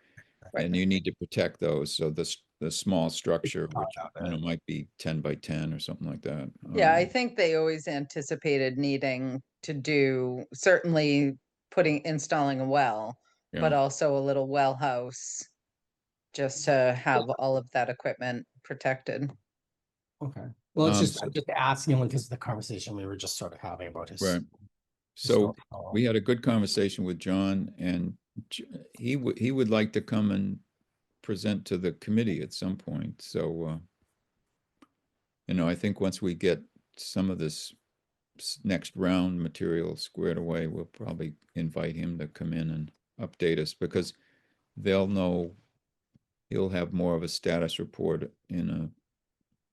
Speaker 1: and you need to protect those. So the small structure, which, you know, might be 10 by 10 or something like that.
Speaker 4: Yeah, I think they always anticipated needing to do, certainly installing a well, but
Speaker 1: Yeah.
Speaker 4: also a little well house, just to have all of that equipment protected.
Speaker 2: Okay. Well, it's just,
Speaker 1: so-
Speaker 2: I'm just asking because of the conversation we were just sort of having about his.
Speaker 1: Right. So we had a good conversation with John, and he would like to come and present to the committee at some point. So, you know, I think once we get some of this next round material squared away, we'll probably invite him to come in and update us, because they'll know, he'll have more of a status report in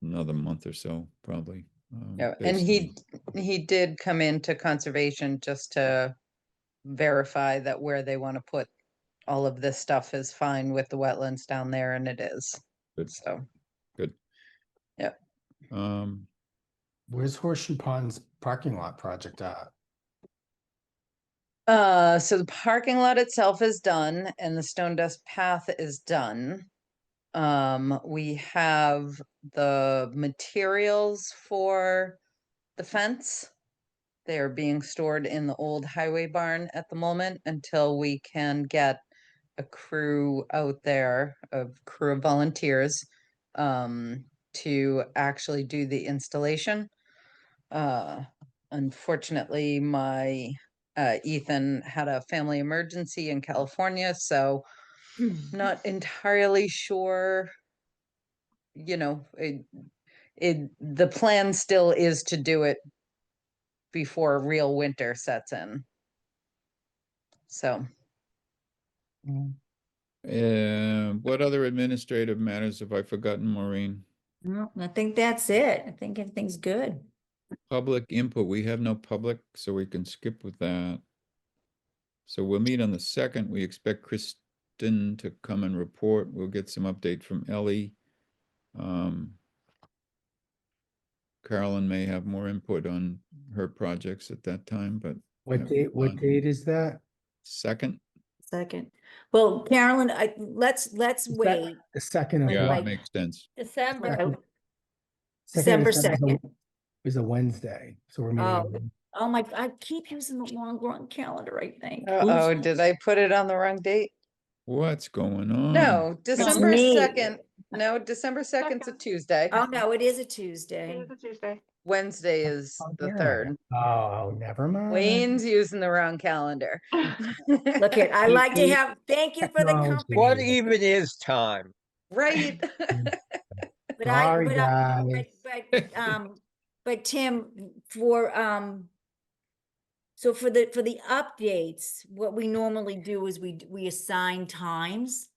Speaker 1: another month or so, probably.
Speaker 4: Yeah, and he did come into conservation just to verify that where they want to put all of this stuff is fine with the wetlands down there, and it is.
Speaker 1: Good.
Speaker 4: So,
Speaker 1: Good.
Speaker 4: yeah.
Speaker 2: Where's Horseshoe Pond's parking lot project at?
Speaker 4: So the parking lot itself is done and the stone dust path is done. We have the materials for the fence. They are being stored in the old highway barn at the moment until we can get a crew out there, a crew of volunteers, to actually do the installation. Unfortunately, my Ethan had a family emergency in California, so not entirely sure. You know, the plan still is to do it before real winter sets in. So,
Speaker 1: What other administrative matters have I forgotten, Maureen?
Speaker 8: No, I think that's it. I think everything's good.
Speaker 1: Public input, we have no public, so we can skip with that. So we'll meet on the 2nd. We expect Kristen to come and report. We'll get some update from Ellie. Carolyn may have more input on her projects at that time, but
Speaker 2: What date is that?
Speaker 1: 2nd?
Speaker 8: Second. Well, Carolyn, let's
Speaker 2: Is that
Speaker 8: wait.
Speaker 2: The second of
Speaker 8: Like-
Speaker 1: Yeah,
Speaker 2: what?
Speaker 1: it makes sense.
Speaker 6: December.
Speaker 2: Second-
Speaker 8: December
Speaker 2: December
Speaker 8: 2nd.
Speaker 2: Is a Wednesday, so we're
Speaker 8: Oh,
Speaker 2: meeting.
Speaker 8: oh my, I keep using the wrong calendar, I think.
Speaker 4: oh, did I put it on the wrong date?
Speaker 1: What's going on?
Speaker 4: No, December
Speaker 8: me.
Speaker 4: 2nd. No, December 2nd's a Tuesday.
Speaker 8: Oh, no, it is a
Speaker 7: It
Speaker 8: Tuesday.
Speaker 7: is a Tuesday.
Speaker 4: Wednesday is
Speaker 2: Oh,
Speaker 4: the
Speaker 2: yeah.
Speaker 4: 3rd.
Speaker 2: Oh, never mind.
Speaker 4: Wayne's using the wrong calendar.
Speaker 8: Look at, I like to have, thank you for the
Speaker 2: Technology.
Speaker 8: company.
Speaker 3: What even is time?
Speaker 4: Right.
Speaker 8: But I,
Speaker 2: Sorry,
Speaker 8: but Tim, so for the updates, what we normally do is we assign times.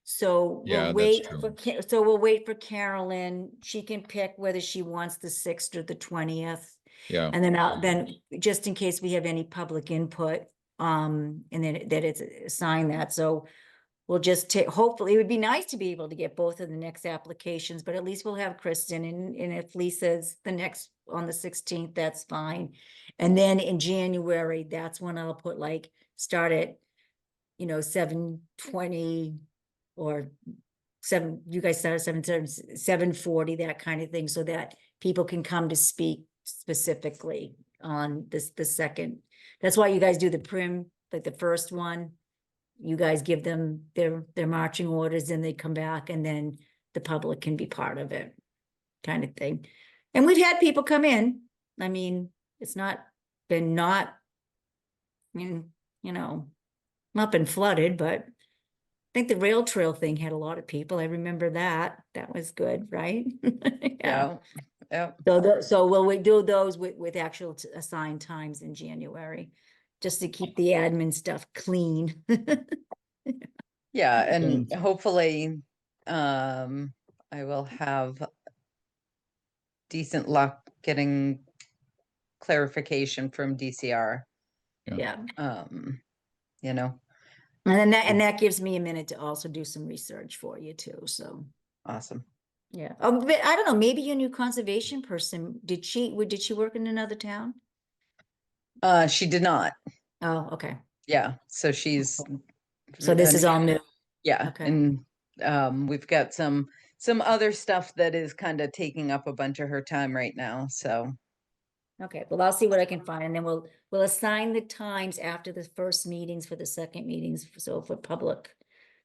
Speaker 8: So
Speaker 1: Yeah,
Speaker 8: we'll
Speaker 1: that's
Speaker 8: wait for,
Speaker 1: true.
Speaker 8: so we'll wait for Carolyn. She can pick whether she wants the 6th or the 20th.
Speaker 1: Yeah,
Speaker 8: And then just in case we have any public input, and then that it's assigned that. So we'll just take, hopefully, it would be nice to be able to get both of the next applications, but at least we'll have Kristen, and if Lisa's the next on the 16th, that's fine. And then in January, that's when I'll put start at 7:20 or you guys start at 7:40, that kind of thing, so that people can come to speak specifically on the second. That's why you guys do the prim, like the first one. You guys give them their marching orders, and they come back, and then the public can be part of it, kind of thing. And we've had people come in. I mean, it's not been not been flooded, but I think the rail trail thing had a lot of people. I remember that. That was good, right?
Speaker 4: Yeah. Yeah.
Speaker 8: So will we do those with actual assigned times in January, just to keep the admin stuff clean?
Speaker 4: Yeah, and
Speaker 1: Thanks.
Speaker 4: hopefully, I will have decent luck getting clarification from DCR.
Speaker 8: Yeah.
Speaker 4: You know,
Speaker 8: And that gives me a minute to also do some research for you too, so.
Speaker 4: awesome.
Speaker 8: Yeah, but I don't know, maybe your new conservation person, did she work in another town?
Speaker 4: She did not.
Speaker 8: Oh, okay,
Speaker 4: Yeah, so she's.
Speaker 8: so this is all new,
Speaker 4: Yeah,
Speaker 8: okay.
Speaker 4: and we've got some other stuff that is kind of taking up a bunch of her time right now, so.
Speaker 8: Okay, well, I'll see what I can find, and then we'll assign the times after the first meetings for the second meetings, so for public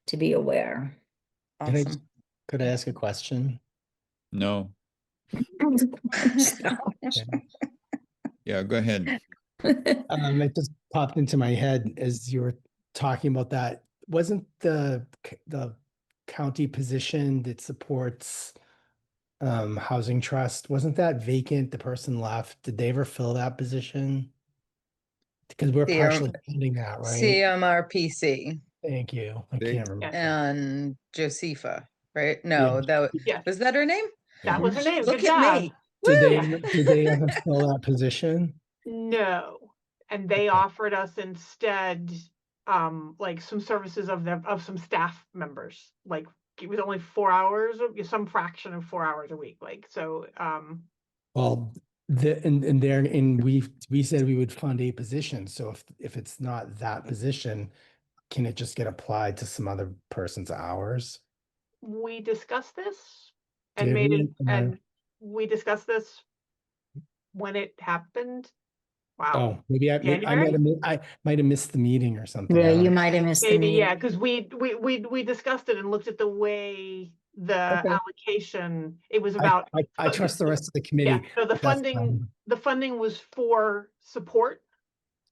Speaker 8: to be aware.
Speaker 2: Can I
Speaker 4: Awesome.
Speaker 2: Could I ask a question?
Speaker 1: No, yeah, go ahead.
Speaker 2: It just popped into my head as you were talking about that. Wasn't the county position that supports housing trust, wasn't that vacant? The person left. Did they ever fill that position? Because we're
Speaker 4: The,
Speaker 2: partially funding that, right?
Speaker 4: CMRPC
Speaker 2: Thank you. I
Speaker 1: They-
Speaker 2: can't remember.
Speaker 4: and Josepha, right? No,
Speaker 7: Yeah,
Speaker 4: was that her name?
Speaker 7: that was her name.
Speaker 4: Look
Speaker 7: Good
Speaker 4: at
Speaker 7: job.
Speaker 4: me.
Speaker 2: Did they ever fill that position?
Speaker 7: No, and they offered us instead, like some services of some staff members, like it was only 4 hours, some fraction of 4 hours a week, like, so,
Speaker 2: Well, we said we would fund a position. So if it's not that position, can it just get applied to some other person's hours?
Speaker 7: we discussed this and
Speaker 2: Did
Speaker 7: made
Speaker 2: we?
Speaker 7: it, and we discussed this when it happened. Wow,
Speaker 2: Oh, maybe I
Speaker 7: January?
Speaker 2: might have missed the meeting or something.
Speaker 8: Yeah,
Speaker 2: I don't
Speaker 8: you
Speaker 2: know.
Speaker 8: might have missed the
Speaker 7: maybe,
Speaker 8: meeting.
Speaker 7: yeah, because we discussed it and looked at the way the
Speaker 2: Okay.
Speaker 7: allocation, it was about.
Speaker 2: I trust the rest of the
Speaker 7: Yeah,
Speaker 2: committee.
Speaker 7: so the
Speaker 2: That's
Speaker 7: funding,
Speaker 2: fine.
Speaker 7: the funding was for support,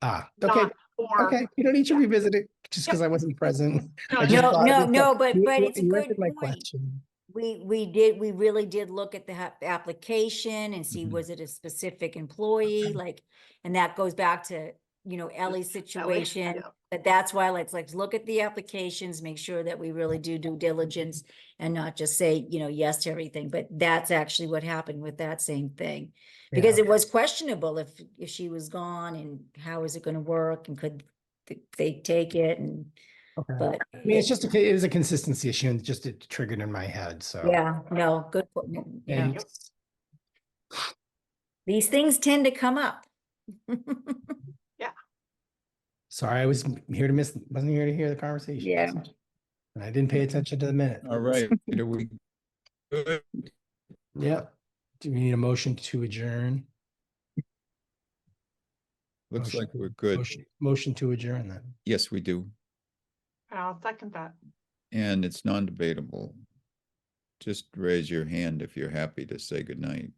Speaker 2: Okay,
Speaker 7: not for.
Speaker 2: okay. You don't need to revisit it just because I wasn't present.
Speaker 7: No,
Speaker 2: I just
Speaker 8: No,
Speaker 2: thought
Speaker 8: no,
Speaker 2: it was
Speaker 8: no,
Speaker 2: a-
Speaker 8: but
Speaker 2: you-
Speaker 8: it's a
Speaker 2: you
Speaker 8: good
Speaker 2: answered my
Speaker 8: point.
Speaker 2: question.
Speaker 8: We really did look at the application and see,
Speaker 2: Mhm.
Speaker 8: was it a specific employee, like, and that goes back to, Ellie's situation.
Speaker 7: yeah.
Speaker 8: But that's why let's look at the applications, make sure that we really do due diligence and not just say, yes to everything. But that's actually what happened with that same thing. Because
Speaker 2: Yeah.
Speaker 8: it was questionable if she was gone and how is it gonna work and could they take it and,
Speaker 2: Okay.
Speaker 8: but.
Speaker 2: I mean, it was a consistency issue and just it triggered in my head, so.
Speaker 8: Yeah, no, good, yeah.
Speaker 2: Thanks.
Speaker 8: These things tend to come up.
Speaker 2: Sorry, wasn't here to hear the conversation.
Speaker 8: Yeah.
Speaker 2: And I didn't pay attention to the minute.
Speaker 1: All right, are we good?
Speaker 2: Yep. Do we need a motion to adjourn?
Speaker 1: Looks
Speaker 2: Motion.
Speaker 1: like we're good.
Speaker 2: Motion to adjourn then.
Speaker 1: Yes, we do.
Speaker 7: I'll second that.
Speaker 1: And it's non-debatable. Just raise your hand if you're happy to say goodnight.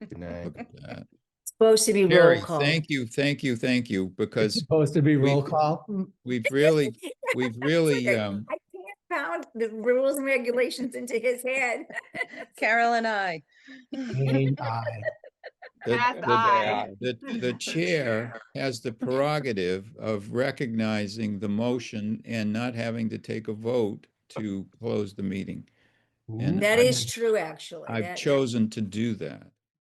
Speaker 2: Good night.
Speaker 1: Look at that.
Speaker 8: Supposed to be roll
Speaker 1: Jerry,
Speaker 8: call.
Speaker 1: thank you,
Speaker 2: It's
Speaker 1: because
Speaker 2: supposed to be roll call.
Speaker 1: we've really,
Speaker 8: It's okay. I can't pound the rules and regulations into his head.
Speaker 4: Carol and I.
Speaker 2: Jane, aye.
Speaker 1: the chair has the prerogative of recognizing the motion and not having to take a vote to close the meeting. And
Speaker 8: That
Speaker 1: I-
Speaker 8: is true, actually.
Speaker 1: I've
Speaker 8: That-
Speaker 1: chosen to do that.